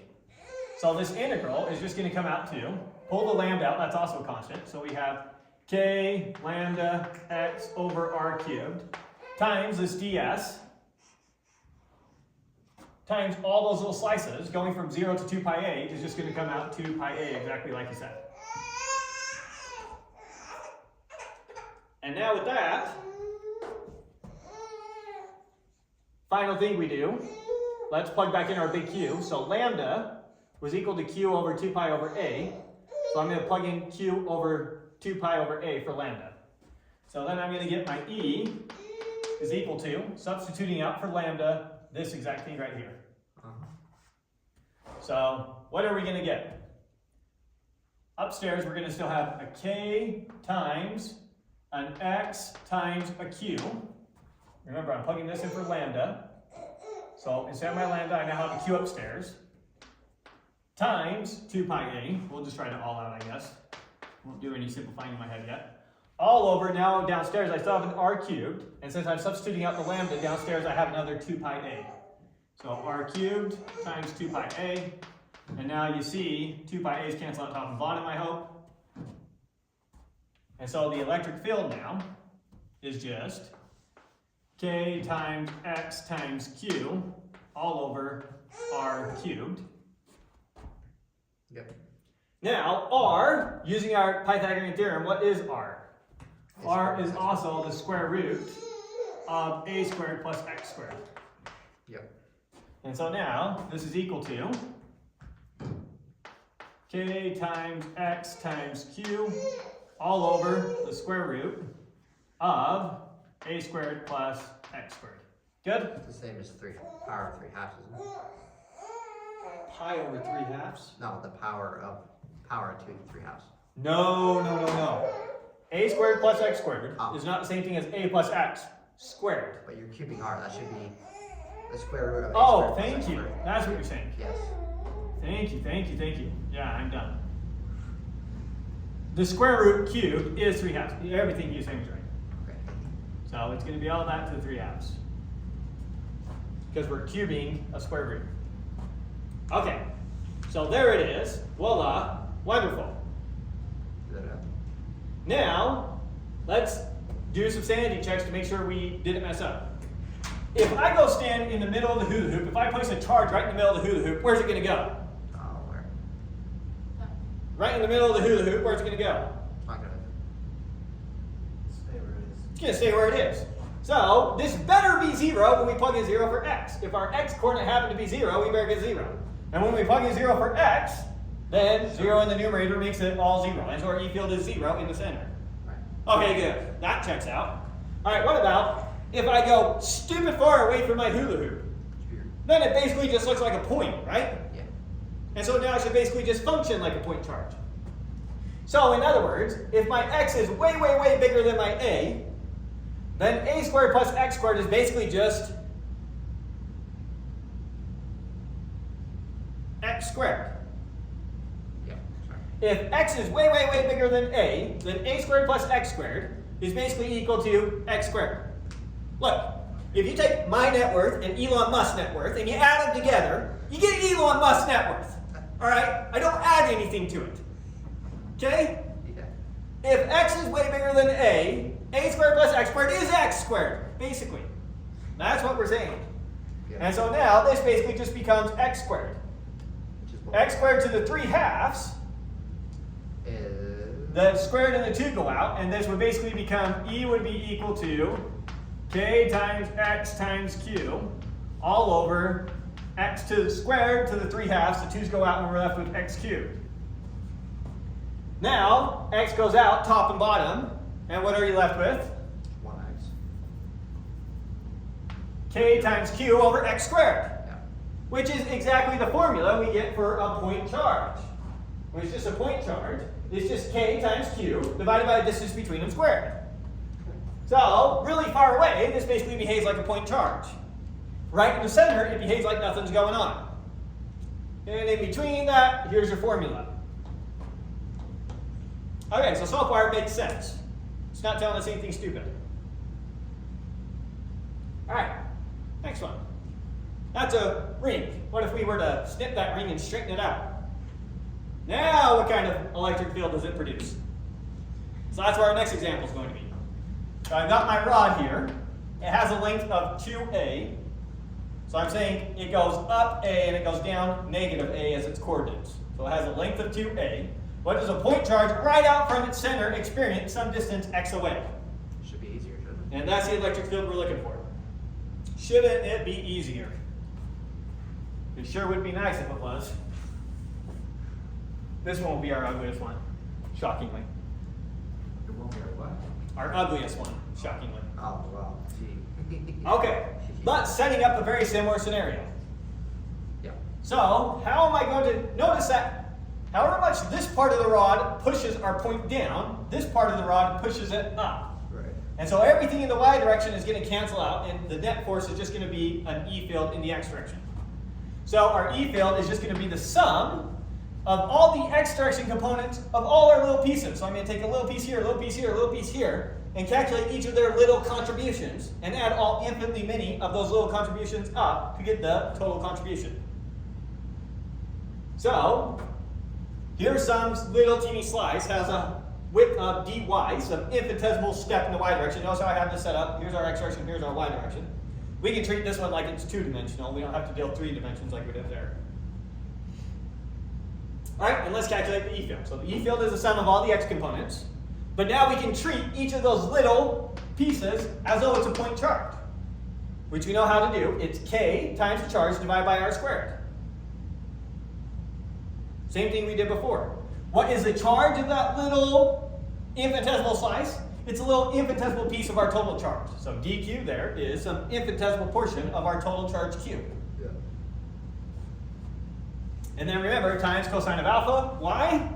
So this integral is just going to come out to, pull the lambda out, that's also a constant. So we have k lambda x over r cubed times this ds times all those little slices going from 0 to 2 pi a is just going to come out 2 pi a exactly like you said. And now with that, final thing we do, let's plug back in our big Q. So lambda was equal to Q over 2 pi over a. So I'm going to plug in Q over 2 pi over a for lambda. So then I'm going to get my E is equal to, substituting out for lambda, this exact thing right here. So what are we going to get? Upstairs we're going to still have a K times an X times a Q. Remember, I'm plugging this in for lambda. So instead of my lambda, I now have a Q upstairs. Times 2 pi a. We'll just write it all out, I guess. Won't do any simplifying in my head yet. All over, now downstairs, I still have an r cubed. And since I'm substituting out the lambda, downstairs I have another 2 pi a. So r cubed times 2 pi a. And now you see 2 pi a's cancel out top and bottom, I hope. And so the electric field now is just K times X times Q all over R cubed. Yep. Now, R, using our Pythagorean theorem, what is R? R is also the square root of a squared plus x squared. Yep. And so now, this is equal to K times X times Q all over the square root of a squared plus x squared. Good? It's the same as power of 3 halves, isn't it? Pi over 3 halves? No, the power of 2 to 3 halves. No. A squared plus x squared Oh. is not the same thing as a plus x squared. But you're cubing r, that should be the square root of a Oh, squared plus thank x you. squared. That's what you're saying. Yes. Thank you. Yeah, I'm done. The square root cubed is 3/2. Everything you're saying is right. Okay. So it's going to be all that to the 3/2. Because we're cubing a square root. Okay, so there it is. Voila, wonderful. Is that it? Now, let's do some sanity checks to make sure we didn't mess up. If I go stand in the middle of the hula hoop, if I place a charge right in the middle of the hula hoop, where's it going to go? Where? Right in the middle of the hula hoop, where's it going to go? It's not gonna. Stay where it is. It's going to stay where it is. So, this better be 0 when we plug in 0 for x. If our x coordinate happened to be 0, we better get 0. And when we plug in 0 for x, then 0 in the numerator makes it all 0. And so our E field is 0 in the center. Right. Okay, good. That checks out. All right, what about if I go stupid far away from my hula hoop? Here. Then it basically just looks like a point, right? Yeah. And so now it should basically just function like a point charge. So in other words, if my x is way bigger than my a, then a squared plus x squared is basically just x squared. Yeah. Sorry. If x is way bigger than a, then a squared plus x squared is basically equal to x squared. Look, if you take my net worth and Elon Musk's net worth and you add them together, you get Elon Musk's net worth. All right? I don't add anything to it. Okay? Yeah. If x is way bigger than a squared plus x squared is x squared, basically. That's what we're saying. Yeah. And so now this basically just becomes x squared. Which is what? X squared to the 3/2. Is. The squared and the 2 go out, and this would basically become E would be equal to k times x times q all over x to the squared to the 3/2. The 2's go out, and we're left with x cubed. Now, x goes out top and bottom, and what are you left with? 1x. K times q over x squared, Yeah. which is exactly the formula we get for a point charge. Which is just a point charge. It's just k times q divided by the distance between them squared. So, really far away, this basically behaves like a point charge. Right in the center, it behaves like nothing's going on. And in between that, here's your formula. Okay, so far it makes sense. It's not telling us anything stupid. Alright, next one. That's a ring. What if we were to snip that ring and straighten it out? Now, what kind of electric field does it produce? So that's where our next example is going to be. So I've got my rod here. It has a length of 2a. So I'm saying it goes up a and it goes down negative a as its coordinates. So it has a length of 2a. What does a point charge right out from its center experience some distance x away? Should be easier, shouldn't it? And that's the electric field we're looking for. Shouldn't it be easier? It sure would be nice if it was. This one will be our ugliest one, shockingly. It won't be what? Our ugliest one, shockingly. Oh, well, gee. Okay, but setting up a very similar scenario. Yeah. So, how am I going to notice that however much this part of the rod pushes our point down, this part of the rod pushes it up. Right. And so everything in the y direction is going to cancel out, and the net force is just going to be an E field in the x direction. So our E field is just going to be the sum of all the x direction components of all our little pieces. So I'm going to take a little piece here, a little piece here, a little piece here, and calculate each of their little contributions, and add all infinitely many of those little contributions up to get the total contribution. So, here's some little teeny slice, has a width of dy, some infinitesimal step in the y direction. Notice how I have this set up. Here's our x direction, here's our y direction. We can treat this one like it's two-dimensional. We don't have to deal 3 dimensions like we did there. All right, and let's calculate the E field. So the E field is the sum of all the x components. But now we can treat each of those little pieces as though it's a point charge, which we know how to do. It's k times the charge divided by r squared. Same thing we did before. What is the charge of that little infinitesimal slice? It's a little infinitesimal piece of our total charge. So dq there is some infinitesimal portion of our total charge q. Yeah. And then remember, times cosine of alpha, why?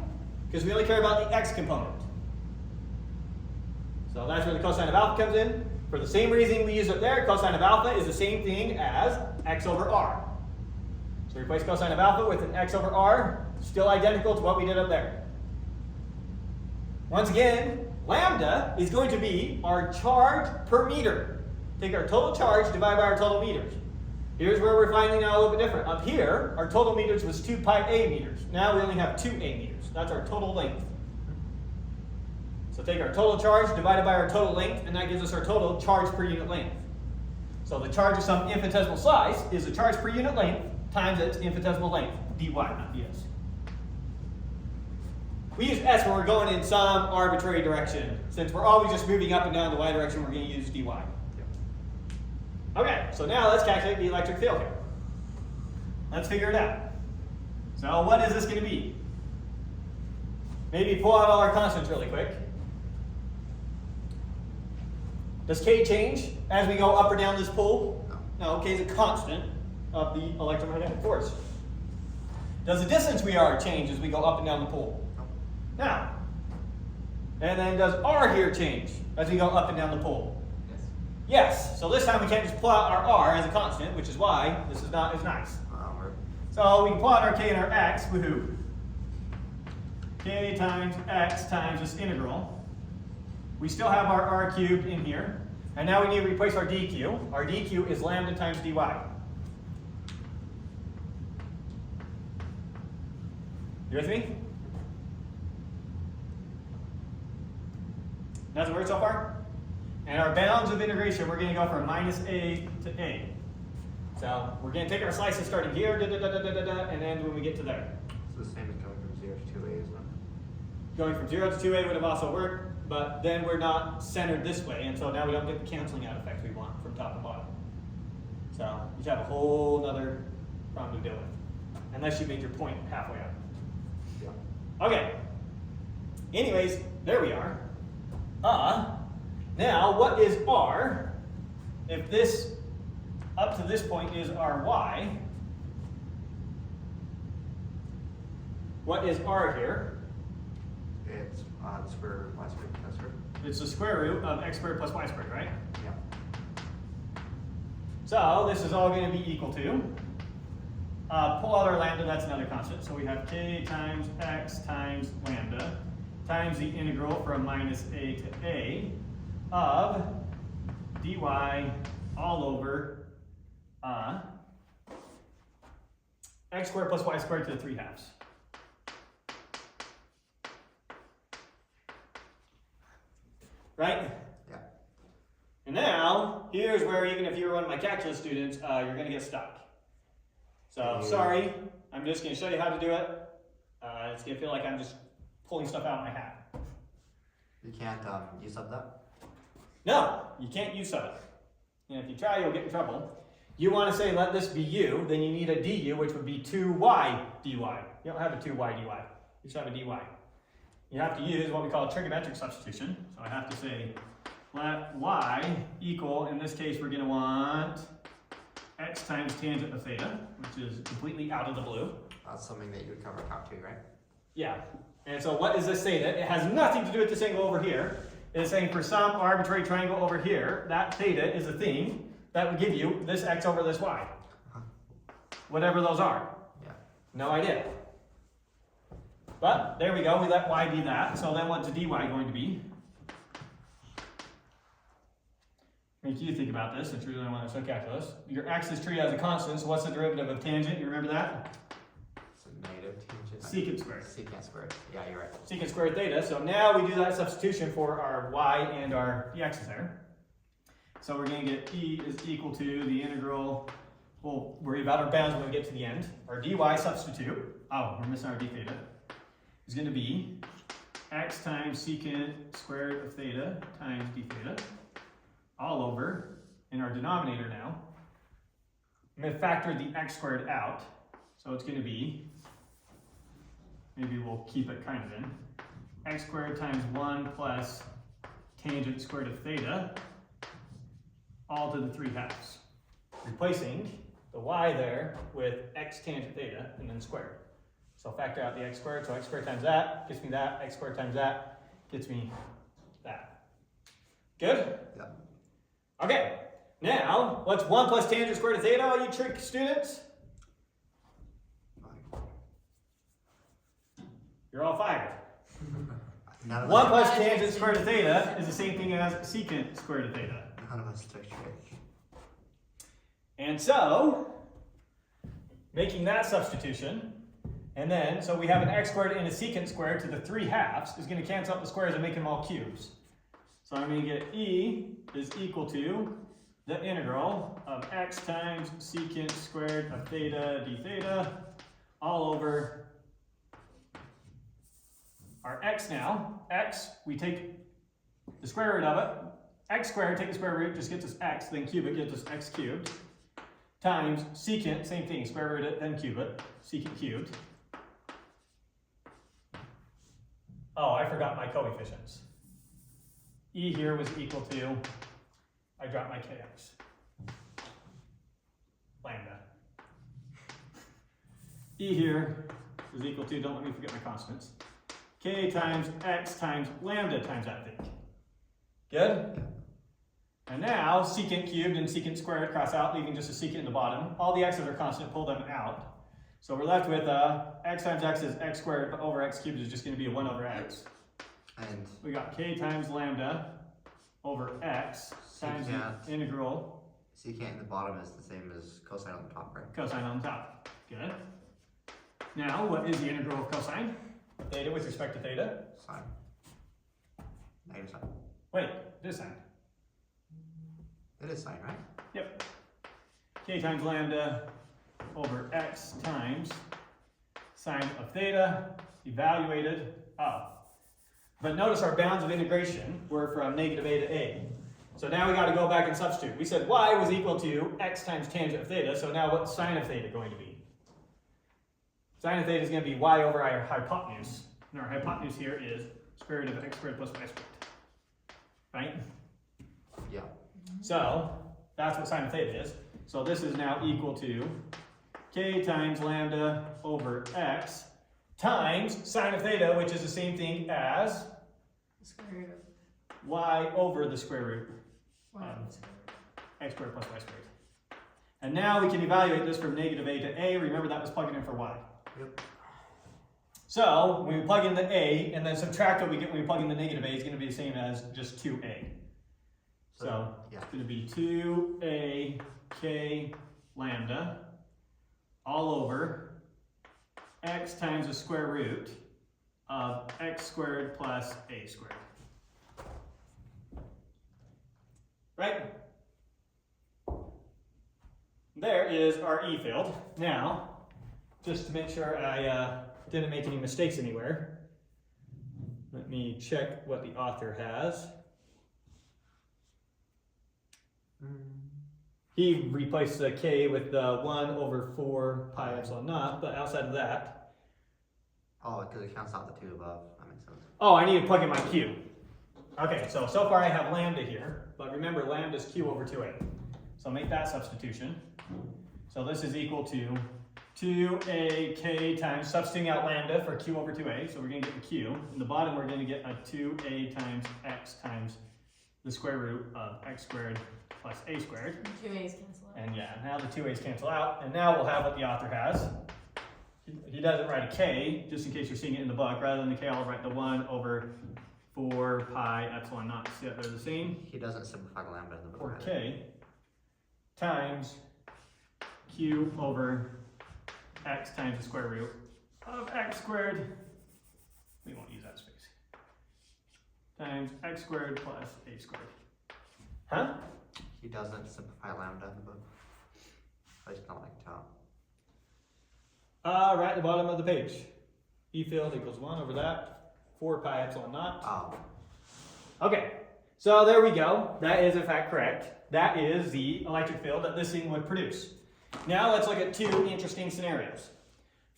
because we only care about the x component. So that's where the cosine of alpha comes in. For the same reason we used it there, cosine of alpha is the same thing as x over r. So replace cosine of alpha with an x over r, still identical to what we did up there. Once again, lambda is going to be our charge per meter. Take our total charge, divide by our total meters. Here's where we're finding out a little bit different. Up here, our total meters was 2 pi a meters. Now we only have 2 a meters. That's our total length. So take our total charge divided by our total length, and that gives us our total charge per unit length. So the charge of some infinitesimal size is the charge per unit length times its infinitesimal length, dy, not ds. We use s when we're going in some arbitrary direction. Since we're always just moving up and down the y direction, we're going to use dy. Okay, so now let's calculate the electric field here. Let's figure it out. So what is this going to be? Maybe pull out all our constants really quick. Does K change as we go up or down this pole? No, K is a constant of the electromagnetic force. Does the distance we are change as we go up and down the pole? Now, and then does R here change as we go up and down the pole? Yes. Yes, so this time we can't just pull out our R as a constant, which is why this is not as nice. So we can pull out our K and our X, woohoo. K times X times this integral. We still have our R cubed in here. And now we need to replace our dq. Our dq is lambda times dy. You with me? Nothing weird so far? And our bounds of integration, we're going to go from minus a to a. So we're going to take our slices starting here, and then when we get to there. It's the same as going from 0 to 2a, isn't it? Going from 0 to 2a would have also worked, but then we're not centered this way, and so now we don't get the canceling out effect we want from top to bottom. So you have a whole other problem to deal with, unless you made your point halfway up. Yeah. Okay. Anyways, there we are. Now what is R? If this up to this point is Ry, what is R here? It's the square root of y squared plus squared. It's the square root of x squared plus y squared, right? Yeah. So this is all going to be equal to, pull out our lambda, that's another constant. So we have k times x times lambda times the integral from minus a to a of dy all over x squared plus y squared to the 3 halves. Right? Yeah. And now, here's where even if you're one of my calculus students, you're going to get stuck. So, sorry, I'm just going to show you how to do it. It's going to feel like I'm just pulling stuff out of my hat. You can't use up that? No, you can't use of it. And if you try, you'll get in trouble. You want to say, let this be u, then you need a du, which would be 2y dy. You don't have a 2y dy, you just have a dy. You have to use what we call a trigonometric substitution. So I have to say, let y equal, in this case, we're going to want x times tangent of theta, which is completely out of the blue. That's something that you would cover calc 2, right? Yeah. And so what does this say? That it has nothing to do with this angle over here. It's saying for some arbitrary triangle over here, that theta is a thing that would give you this x over this y. Whatever those are. Yeah. No idea. But there we go, we let y be that. So then what's dy going to be? Make you think about this, since you really want to study calculus. Your x is treated as a constant, so what's the derivative of tangent? You remember that? It's a negative tangent. Secant squared. Secant squared. Yeah, you're right. Secant squared theta. So now we do that substitution for our y and our dx's there. So we're going to get e is equal to the integral. We'll worry about our bounds when we get to the end. Our dy substitute. Oh, we're missing our d theta. Is going to be x times secant squared of theta times d theta all over, in our denominator now. I'm going to factor the x squared out. So it's going to be, maybe we'll keep it kind of in, x squared times 1 plus tangent squared of theta all to the 3 halves. Replacing the y there with x tangent theta and then squared. So factor out the x squared, so x squared times that gets me that, x squared times that gets me that. Good? Yeah. Okay, now what's 1 plus tangent squared of theta, all you trick students? You're all fired. None of 1 us, plus tangent squared of theta is the same thing as secant squared of theta. none of us took trig. And so, making that substitution, and then, so we have an x squared and a secant squared to the 3/2 is going to cancel out the squares and make them all cubes. So I'm going to get e is equal to the integral of x times secant squared of theta d theta all over our x now. X, we take the square root of it. X squared, take the square root, just gets us x, then cube it, gets us x cubed. Times secant, same thing, square root it, then cube it, secant cubed. Oh, I forgot my coefficients. E here was equal to, I dropped my kx. Lambda. E here is equal to, don't let me forget my constants, k times x times lambda times that thing. Good? And now, secant cubed and secant squared cross out, leaving just a secant in the bottom. All the x's are constant, pull them out. So we're left with x times x is x squared, but over x cubed is just going to be a 1 over x. And We got k times lambda over x times the integral secant in the bottom is the same as cosine on the top, right? cosine on top. Good. Now, what is the integral of cosine of theta with respect to theta? Sine. Negative sine. Wait, this sine. It is sine, right? Yep. K times lambda over x times sine of theta, evaluated. Oh. But notice our bounds of integration were from negative a to a. So now we got to go back and substitute. We said y was equal to x times tangent of theta, so now what's sine of theta going to be? Sine of theta is going to be y over our hypotenuse. And our hypotenuse here is square root of x squared plus y squared. Right? Yeah. So that's what sine of theta is. So this is now equal to k times lambda over x times sine of theta, which is the same thing as The square root of y over the square root one of the square root. x squared plus y squared. And now we can evaluate this from negative a to a. Remember that was plugging in for y. Yep. So when we plug in the a and then subtract what we get when we plug in the negative a is going to be the same as just 2a. So yeah. it's going to be 2a k lambda all over x times the square root of x squared plus a squared. Right? There is our E field. Now, just to make sure I didn't make any mistakes anywhere, let me check what the author has. He replaced the k with the 1 over 4 pi epsilon naught, but outside of that, Oh, because it counts out the 2 above. That makes sense. oh, I need to plug in my q. Okay, so far I have lambda here, but remember lambda is q over 2a. So make that substitution. So this is equal to 2a k times, substituting out lambda for q over 2a, so we're going to get the q. In the bottom we're going to get a 2a times x times the square root of x squared plus a squared. The 2a's cancel out. And yeah, now the 2a's cancel out, and now we'll have what the author has. He doesn't write a k, just in case you're seeing it in the book. Rather than the k, I'll write the 1 over 4 pi epsilon naught. See that they're the same? He doesn't simplify lambda in the book. Or either. k times q over x times the square root of x squared. We won't use that space. Times x squared plus a squared. Huh? He doesn't simplify lambda in the book. At least not like top. Right at the bottom of the page. E field equals 1 over that. 4 pi epsilon naught. Oh. Okay, so there we go. That is in fact correct. That is the electric field that this thing would produce. Now let's look at 2 interesting scenarios.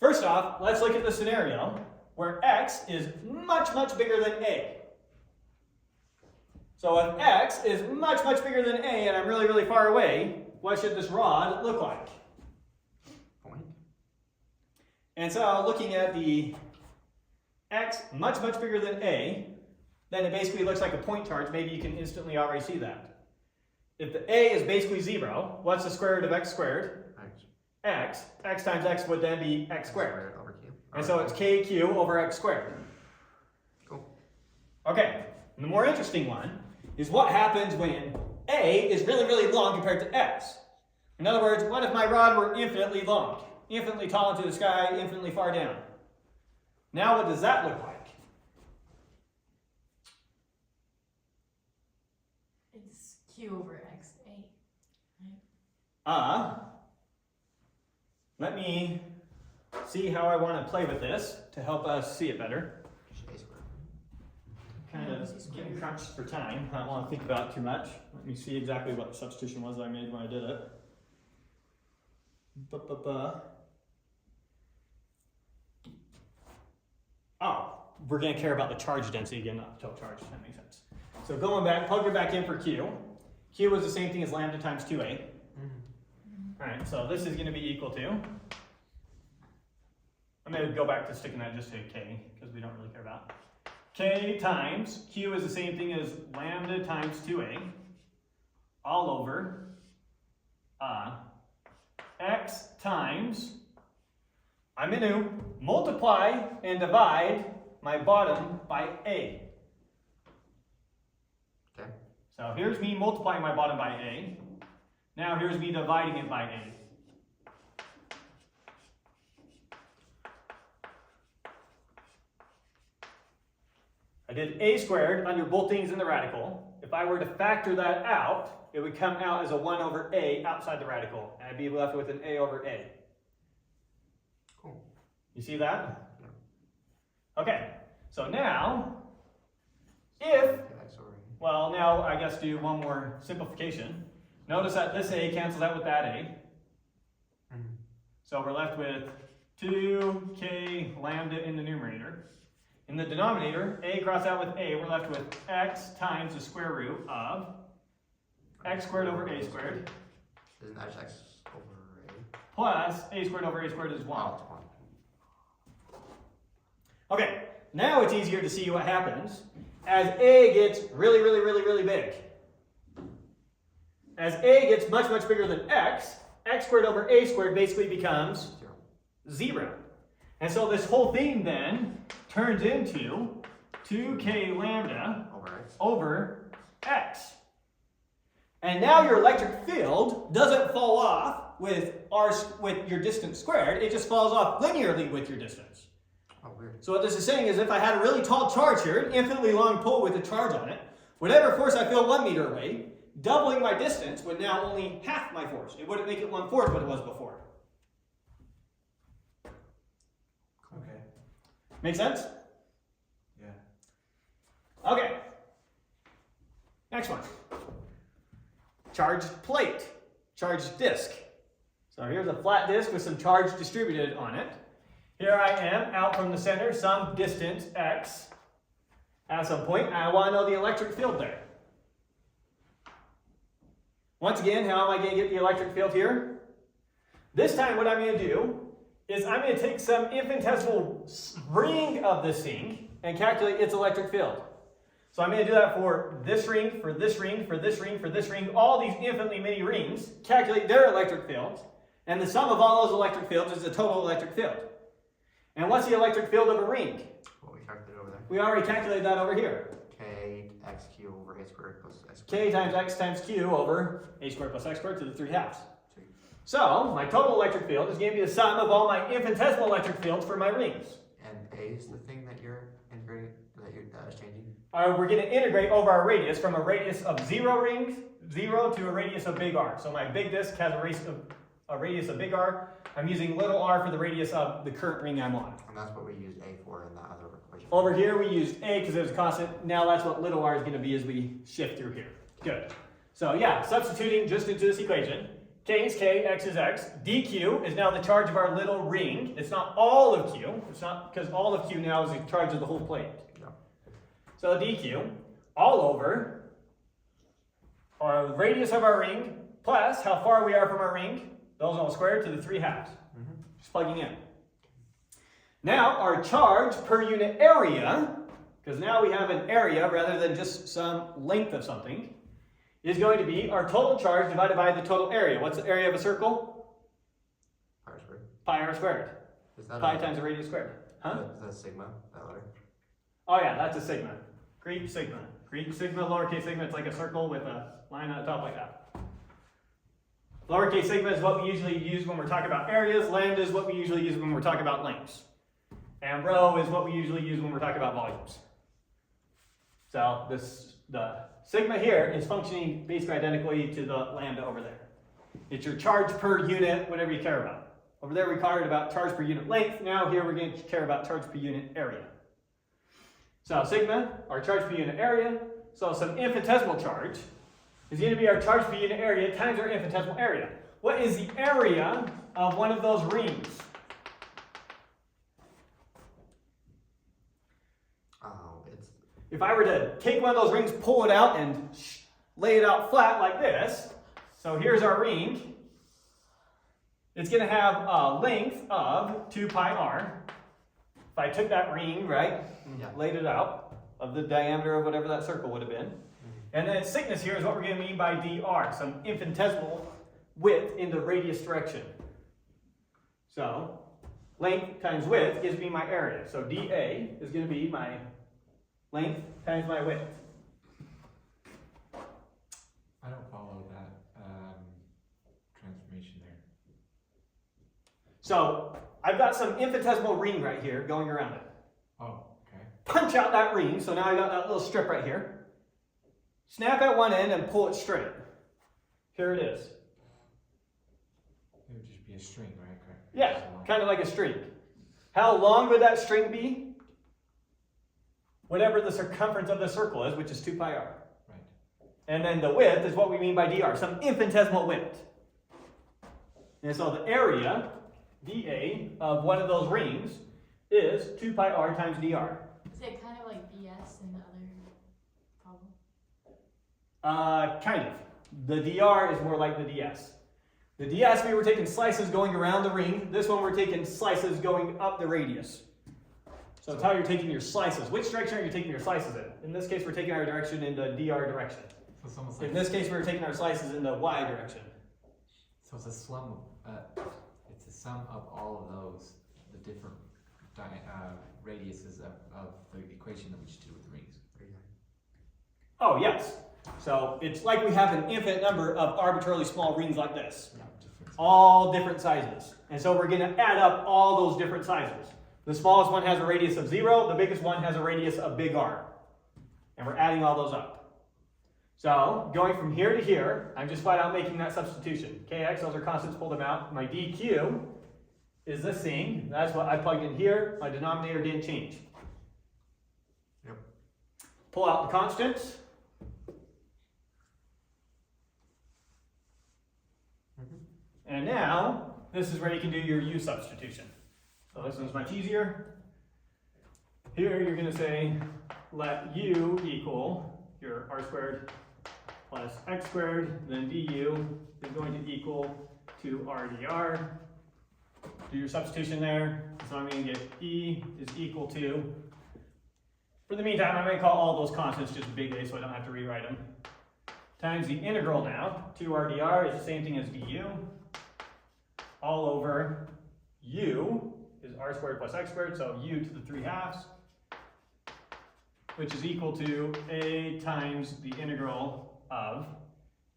First off, let's look at the scenario where x is much, much bigger than a. So if x is much, much bigger than a and I'm really, really far away, what should this rod look like? Point. And so looking at the X much, much bigger than A, then it basically looks like a point charge. Maybe you can instantly already see that. If the A is basically 0, what's the square root of x squared? X times x would then be x squared. Over Q. And so it's kq over x squared. Cool. Okay, and the more interesting one is what happens when A is really, really long compared to x. In other words, what if my rod were infinitely long, infinitely tall into the sky, infinitely far down? Now what does that look like? It's Q over XA. Let me see how I want to play with this to help us see it better. Just A squared. Kind of getting crunched for time. I don't want to think about it too much. Let me see exactly what the substitution was I made when I did it. Oh, we're going to care about the charge density again, not the total charge. That makes sense. So going back, plug it back in for Q. Q was the same thing as lambda times 2A. All right, so this is going to be equal to, I'm going to go back to sticking that just to K, because we don't really care about. K times, Q is the same thing as lambda times 2A, all over X times, I'm going to multiply and divide my bottom by A. Okay. So here's me multiplying my bottom by A. Now here's me dividing it by A. I did A squared under both things in the radical. If I were to factor that out, it would come out as a 1 over A outside the radical. And I'd be left with an A over A. Cool. You see that? Yeah. Okay, so now, if, X over A. well, now I guess do one more simplification. Notice that this A cancels out with that A. So we're left with 2k lambda in the numerator. In the denominator, A crossed out with A, we're left with x times the square root of x squared over A squared. Isn't that just X over A? Plus A squared over A squared is 1. Oh, it's 1. Okay, now it's easier to see what happens as A gets really, really, really, really big. As A gets much, much bigger than x, x squared over A squared basically becomes 0. And so this whole thing then turns into 2k lambda over x. And now your electric field doesn't fall off with your distance squared, it just falls off linearly with your distance. Oh, weird. So what this is saying is if I had a really tall charge here, an infinitely long pole with a charge on it, whatever force I feel 1 meter away, doubling my distance would now only half my force. It wouldn't make it 1/4 what it was before. Okay. Make sense? Yeah. Okay. Next one. Charged plate. Charged disc. So here's a flat disc with some charge distributed on it. Here I am out from the center, some distance x. At some point, I want to know the electric field there. Once again, how am I going to get the electric field here? This time what I'm going to do is I'm going to take some infinitesimal ring of this thing and calculate its electric field. So I'm going to do that for this ring, for this ring, for this ring, for this ring, all these infinitely many rings, calculate their electric fields, and the sum of all those electric fields is the total electric field. And what's the electric field of a ring? What we calculated over there. We already calculated that over here. K x Q over A squared plus S K squared. times x times q over a squared plus x squared to the 3/2. Sweet. So my total electric field is going to be the sum of all my infinitesimal electric fields for my rings. And A is the thing that you're integrating, that you're changing? We're going to integrate over our radius from a radius of 0 rings, 0 to a radius of big R. So my big disk has a radius of big R. I'm using little r for the radius of the current ring I'm on. And that's what we used A for in the other equation. Over here we used a because it was a constant. Now that's what little r is going to be as we shift through here. Good. So yeah, substituting just into this equation. K is K, X is X. dq is now the charge of our little ring. It's not all of Q. It's not because all of Q now is the charge of the whole plate. Yeah. So dq all over our radius of our ring plus how far we are from our ring. Those all squared to the 3/2. Just plugging in. Now our charge per unit area, because now we have an area rather than just some length of something, is going to be our total charge divided by the total area. What's the area of a circle? Pi squared. Pi r squared. Is that Pi times the radius squared. Huh? Is that sigma, that letter? Oh yeah, that's a sigma. Greek sigma. Greek sigma, lowercase sigma, it's like a circle with a line on the top like that. Lowercase sigma is what we usually use when we're talking about areas. Lambda is what we usually use when we're talking about lengths. And rho is what we usually use when we're talking about volumes. So the sigma here is functioning basically identically to the lambda over there. It's your charge per unit, whatever you care about. Over there we cared about charge per unit length. Now here we're going to care about charge per unit area. So sigma, our charge per unit area. So some infinitesimal charge is going to be our charge per unit area times our infinitesimal area. What is the area of one of those rings? It's If I were to take one of those rings, pull it out, and lay it out flat like this, so here's our ring. It's going to have a length of 2 pi r. If I took that ring, right, and Yeah. laid it out of the diameter of whatever that circle would have been. And then thickness here is what we're going to mean by dr, some infinitesimal width in the radius direction. So length times width gives me my area. So dA is going to be my length times my width. I don't follow that transformation there. So I've got some infinitesimal ring right here going around it. Oh, okay. Punch out that ring, so now I got that little strip right here. Snap at one end and pull it straight. Here it is. It would just be a string, right? Correct. Yeah, kind of like a string. How long would that string be? Whatever the circumference of the circle is, which is 2 pi r. Right. And then the width is what we mean by dr, some infinitesimal width. And so the area, dA, of one of those rings is 2 pi r times dr. Is it kind of like BS in the other problem? Kind of. The dr is more like the ds. The ds, we were taking slices going around the ring. This one, we're taking slices going up the radius. So it's how you're taking your slices. Which direction are you taking your slices in? In this case, we're taking our direction in the dr direction. So it's almost like In this case, we're taking our slices in the y direction. so it's a sum. It's a sum of all of those, the different radiuses of the equation that we just did with the rings. Oh, yes. So it's like we have an infinite number of arbitrarily small rings like this. All different sizes. And so we're going to add up all those different sizes. The smallest one has a radius of 0. The biggest one has a radius of big R. And we're adding all those up. So going from here to here, I'm just flat out making that substitution. Kx, those are constants, pull them out. My dq is this thing. That's what I plugged in here. My denominator didn't change. Yep. Pull out the constants. And now, this is where you can do your u substitution. So this one's much easier. Here you're going to say, let u equal your r squared plus x squared, then du is going to equal to r dr. Do your substitution there. So I'm going to get e is equal to, for the meantime, I'm going to call all those constants just big A so I don't have to rewrite them, times the integral now. 2r dr is the same thing as du. All over u is r squared plus x squared, so u to the 3/2, which is equal to a times the integral of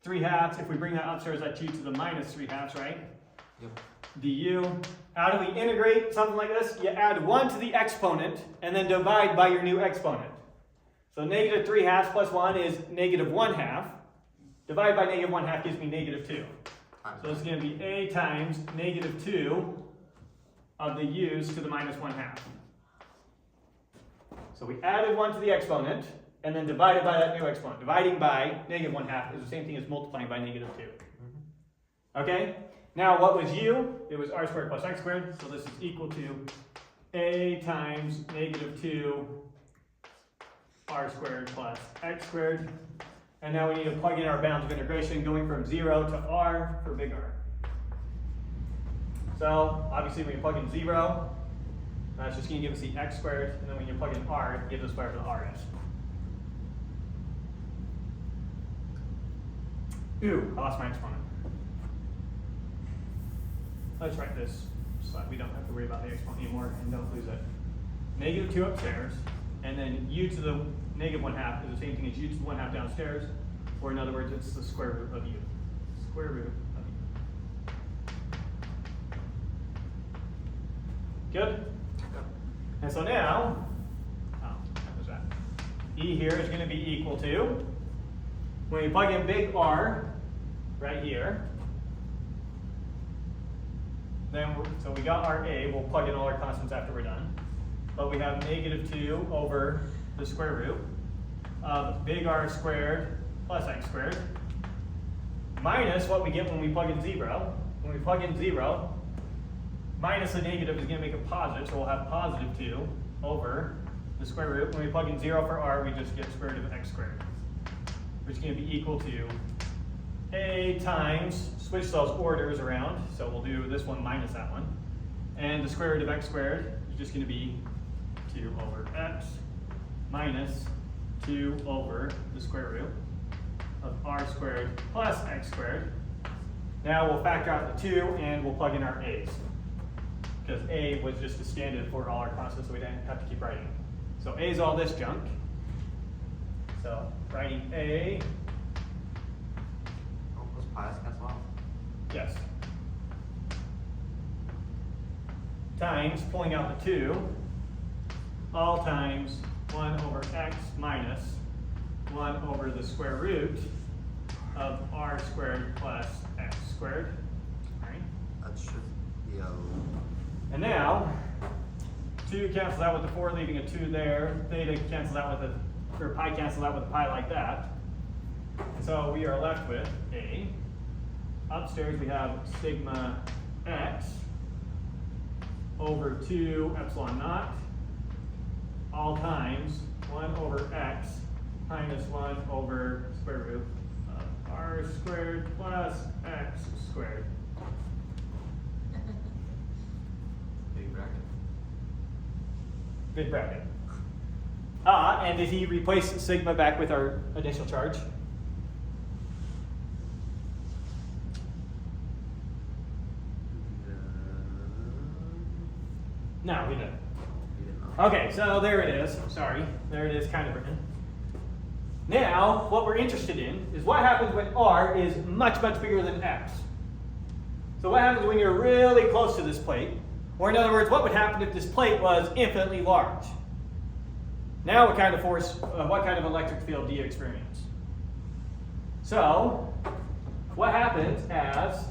3/2. If we bring that upstairs, that's u to the minus 3/2, right? Yep. Du. How do we integrate something like this? You add 1 to the exponent and then divide by your new exponent. So negative 3/2 plus 1 is negative 1/2. Divide by negative 1/2 gives me negative 2. So it's going to be a times negative 2 of the u's to the minus 1/2. So we added 1 to the exponent and then divided by that new exponent. Dividing by negative 1/2 is the same thing as multiplying by negative 2. Okay? Now what was u? It was r squared plus x squared. So this is equal to a times negative 2 r squared plus x squared. And now we need to plug in our bounds of integration going from 0 to r for big R. So obviously we can plug in 0. That's just going to give us the x squared, and then when you plug in r, it gives us whatever the r is. Ooh, I lost my exponent. Let's write this so that we don't have to worry about the exponent anymore and don't lose it. -2 upstairs, and then u to the -1/2 is the same thing as u to the 1/2 downstairs, or in other words, it's the square root of u. Square root of u. Good? And so now, that was that. E here is going to be equal to, when you plug in big R right here, then so we got our A, we'll plug in all our constants after we're done. But we have -2 over the square root of big R squared plus x squared minus what we get when we plug in 0. When we plug in 0, minus the negative is going to make a positive, so we'll have +2 over the square root. When we plug in 0 for r, we just get square root of x squared, which is going to be equal to a times, switch those orders around, so we'll do this one minus that one. And the square root of x squared is just going to be 2 over x minus 2 over the square root of r squared plus x squared. Now we'll factor out the 2 and we'll plug in our a's, because a was just the standard for all our constants, so we didn't have to keep writing it. So a is all this junk. So writing a, Oh, those pies cancel out. yes, times, pulling out the 2, all times 1 over x minus 1 over the square root of r squared plus x squared. All right. That should be a. And now, 2 cancels out with the 4, leaving a 2 there. Theta cancels out with or pi cancels out with a pi like that. And so we are left with a, upstairs we have sigma x over 2 epsilon naught, all times 1 over x minus 1 over square root of r squared plus x squared. Big bracket. Big bracket. And did he replace sigma back with our additional charge? No, we didn't. You did not. Okay, so there it is. Sorry, there it is, kind of written. Now, what we're interested in is what happens when r is much, much bigger than x. So what happens when you're really close to this plate? Or in other words, what would happen if this plate was infinitely large? Now what kind of force, what kind of electric field do you experience? So, what happens as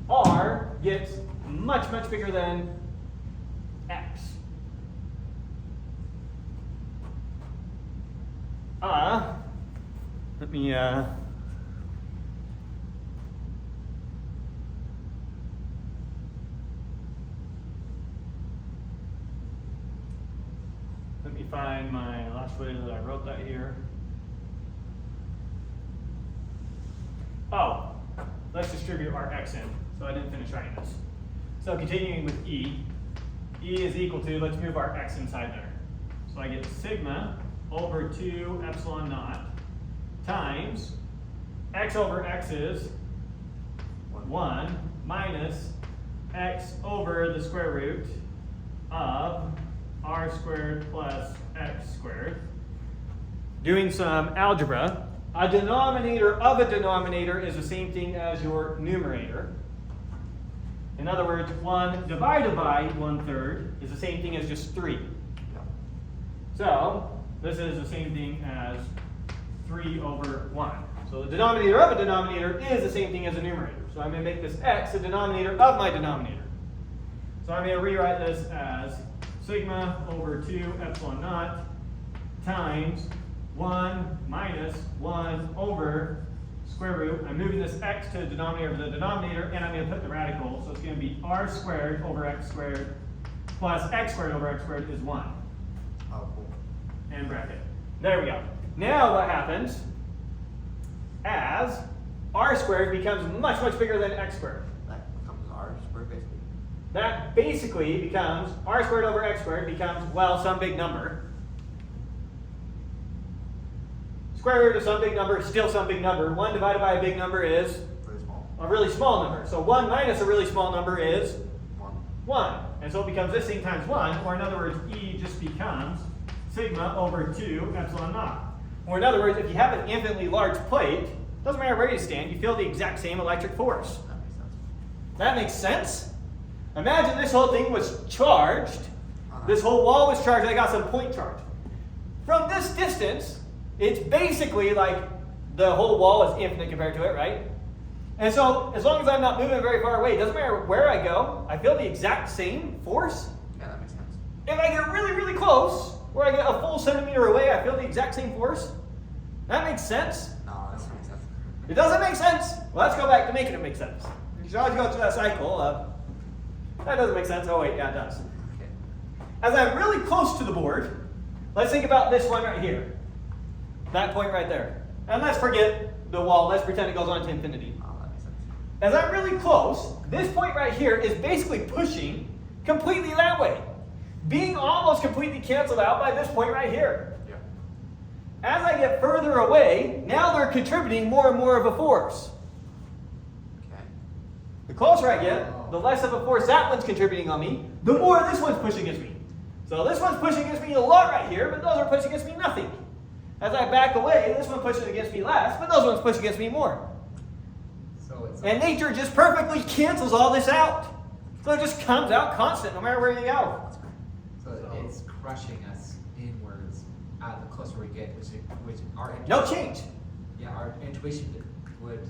r gets much, much bigger than x? Let me find my last way that I wrote that here. Oh, let's distribute our x in. So I didn't finish writing this. So continuing with E, E is equal to, let's move our x inside there. So I get sigma over 2 epsilon naught times x over x is 1 minus x over the square root of r squared plus x squared. Doing some algebra, a denominator of a denominator is the same thing as your numerator. In other words, 1 divided by 1/3 is the same thing as just 3. So this is the same thing as 3 over 1. So the denominator of a denominator is the same thing as a numerator. So I'm going to make this x the denominator of my denominator. So I'm going to rewrite this as sigma over 2 epsilon naught times 1 minus 1 over square root. I'm moving this x to the denominator of the denominator, and I'm going to put the radical. So it's going to be r squared over x squared plus x squared over x squared is 1. Oh, cool. And bracket. There we go. Now what happens as r squared becomes much, much bigger than x squared? That becomes R squared basically. that basically becomes r squared over x squared becomes, well, some big number. Square root of some big number is still some big number. 1 divided by a big number is Really small. a really small number. So 1 minus a really small number is 1. 1. And so it becomes this thing times 1, or in other words, E just becomes sigma over 2 epsilon naught. Or in other words, if you have an infinitely large plate, doesn't matter where you stand, you feel the exact same electric force. That makes sense. That makes sense? Imagine this whole thing was charged. This whole wall was charged. I got some point charge. From this distance, it's basically like the whole wall is infinite compared to it, right? And so, as long as I'm not moving very far away, it doesn't matter where I go, I feel the exact same force. Yeah, that makes sense. If I get really, really close, where I get a full centimeter away, I feel the exact same force. That makes sense? No, that doesn't make sense. It doesn't make sense? Well, let's go back to making it make sense. You should always go through that cycle of, that doesn't make sense. Oh wait, yeah, it does. Okay. As I'm really close to the board, let's think about this one right here. That point right there. And let's forget the wall. Let's pretend it goes on to infinity. Oh, that makes sense. As I'm really close, this point right here is basically pushing completely that way. Being almost completely canceled out by this point right here. Yeah. As I get further away, now they're contributing more and more of a force. Okay. The closer I get, the less of a force that one's contributing on me, the more this one's pushing against me. So this one's pushing against me a lot right here, but those are pushing against me nothing. As I back away, this one pushes against me less, but those ones push against me more. So it's And nature just perfectly cancels all this out. So it just comes out constant no matter where you go. so it's crushing us inwards the closer we get, which our No change. Yeah, our intuition would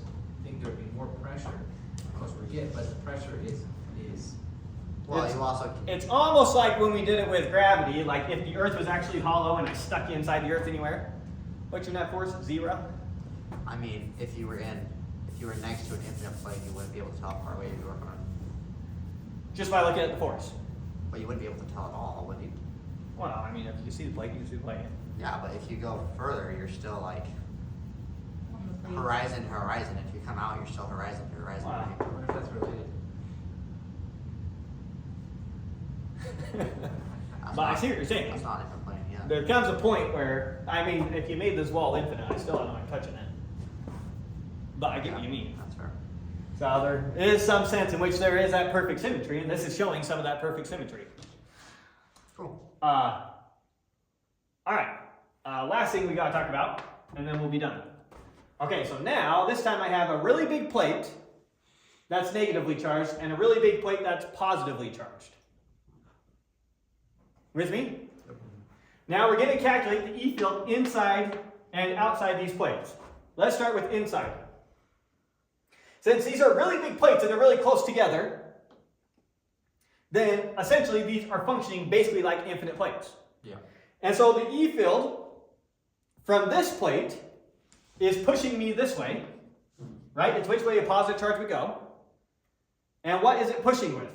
think there would be more pressure the closer we get, but the pressure is Well, It's- you also, It's almost like when we did it with gravity, like if the Earth was actually hollow and I stuck you inside the Earth anywhere. What's your net force? 0? I mean, if you were next to an infinite plate, you wouldn't be able to tell how far away you were from it. Just by looking at the force. But you wouldn't be able to tell at all, would you? Well, I mean, if you see the plate, you can see the plate. Yeah, but if you go further, you're still like On the plate. horizon to horizon. If you come out, you're still horizon to horizon. Wow. right? I wonder if that's related. That's But I not- see what you're saying. That's not a different plane, yeah. There comes a point where, I mean, if you made this wall infinite, I still don't know I'm touching it. But I get what you mean. That's fair. So there is some sense in which there is that perfect symmetry, and this is showing some of that perfect symmetry. Cool. All right. Last thing we gotta talk about, and then we'll be done. Okay, so now this time I have a really big plate that's negatively charged and a really big plate that's positively charged. With me? Now we're going to calculate the E field inside and outside these plates. Let's start with inside. Since these are really big plates and they're really close together, then essentially these are functioning basically like infinite plates. Yeah. And so the E field from this plate is pushing me this way, right? It's which way a positive charge would go. And what is it pushing with?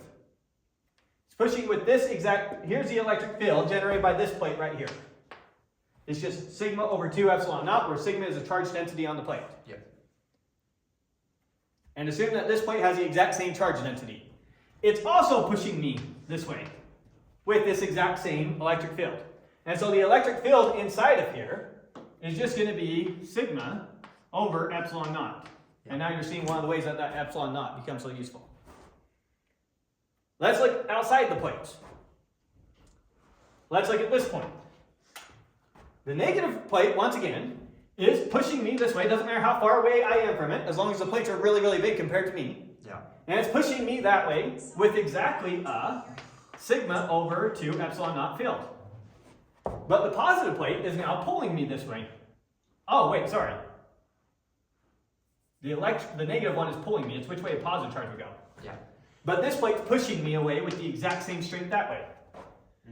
It's pushing with this exact, here's the electric field generated by this plate right here. It's just sigma over 2 epsilon naught, where sigma is a charge density on the plate. Yep. And assume that this plate has the exact same charge density. It's also pushing me this way with this exact same electric field. And so the electric field inside of here is just going to be sigma over epsilon naught. And now you're seeing one of the ways that that epsilon naught becomes so useful. Let's look outside the plates. Let's look at this point. The negative plate, once again, is pushing me this way. Doesn't matter how far away I am from it, as long as the plates are really, really big compared to me. Yeah. And it's pushing me that way with exactly a sigma over 2 epsilon naught field. But the positive plate is now pulling me this way. Oh, wait, sorry. The negative one is pulling me. It's which way a positive charge would go. Yeah. But this plate's pushing me away with the exact same strength that way.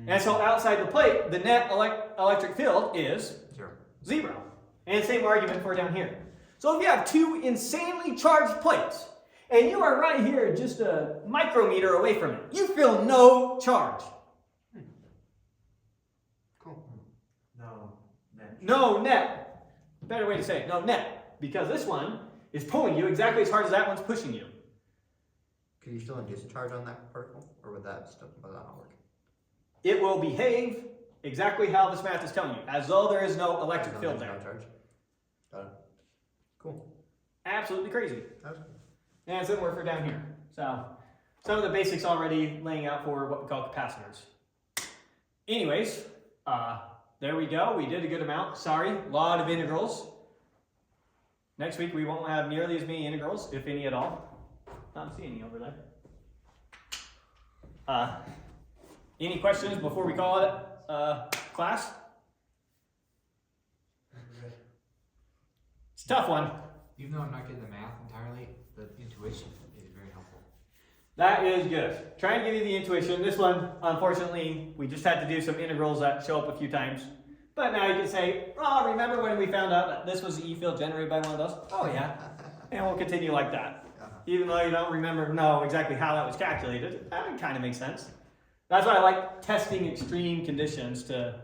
And so outside the plate, the net electric field is 0. And same argument for down here. So if you have two insanely charged plates, and you are right here just a micrometer away from it, you feel no charge. Cool. No. Net. No net. Better way to say it, no net. Because this one is pulling you exactly as hard as that one's pushing you. Could you still induce a charge on that particle, or would that not work? It will behave exactly how this math is telling you, as though there is no electric No, field there's there. no charge. Got it. Cool. Absolutely crazy. That was And similar for down here. So, some of the basics already laying out for what we call capacitors. Anyways, there we go. We did a good amount. Sorry, a lot of integrals. Next week we won't have nearly as many integrals, if any at all. Not seeing any over there. Any questions before we call it class? It's a tough one. Even though I'm not getting the math entirely, the intuition is very helpful. That is good. Try and give you the intuition. This one, unfortunately, we just had to do some integrals that show up a few times. But now you can say, oh, remember when we found out that this was the E field generated by one of those? Oh yeah. And we'll continue like that. Even though you don't know exactly how that was calculated, that kind of makes sense. That's why I like testing extreme conditions to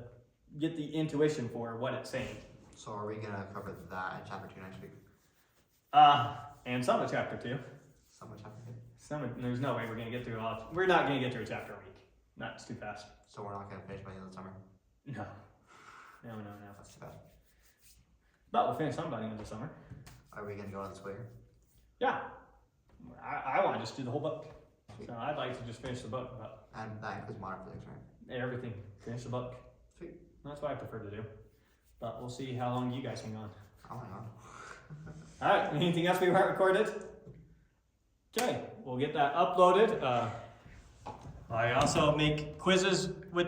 get the intuition for what it's saying. So are we gonna cover that in chapter 2 next week? And some of chapter 2. Some of chapter 2? There's no way we're gonna get through all. We're not gonna get through a chapter a week. That's too fast. So we're not gonna finish by the end of the summer? No. No. That's too bad. But we'll finish some by the end of the summer. Are we gonna go on this way? Yeah. I want to just do the whole book. So I'd like to just finish the book, but And that includes modern physics, right? everything. Finish the book. Sweet. That's what I prefer to do. But we'll see how long you guys hang on. I'll hang on. Alright, anything else we haven't recorded? Okay, we'll get that uploaded. I also make quizzes with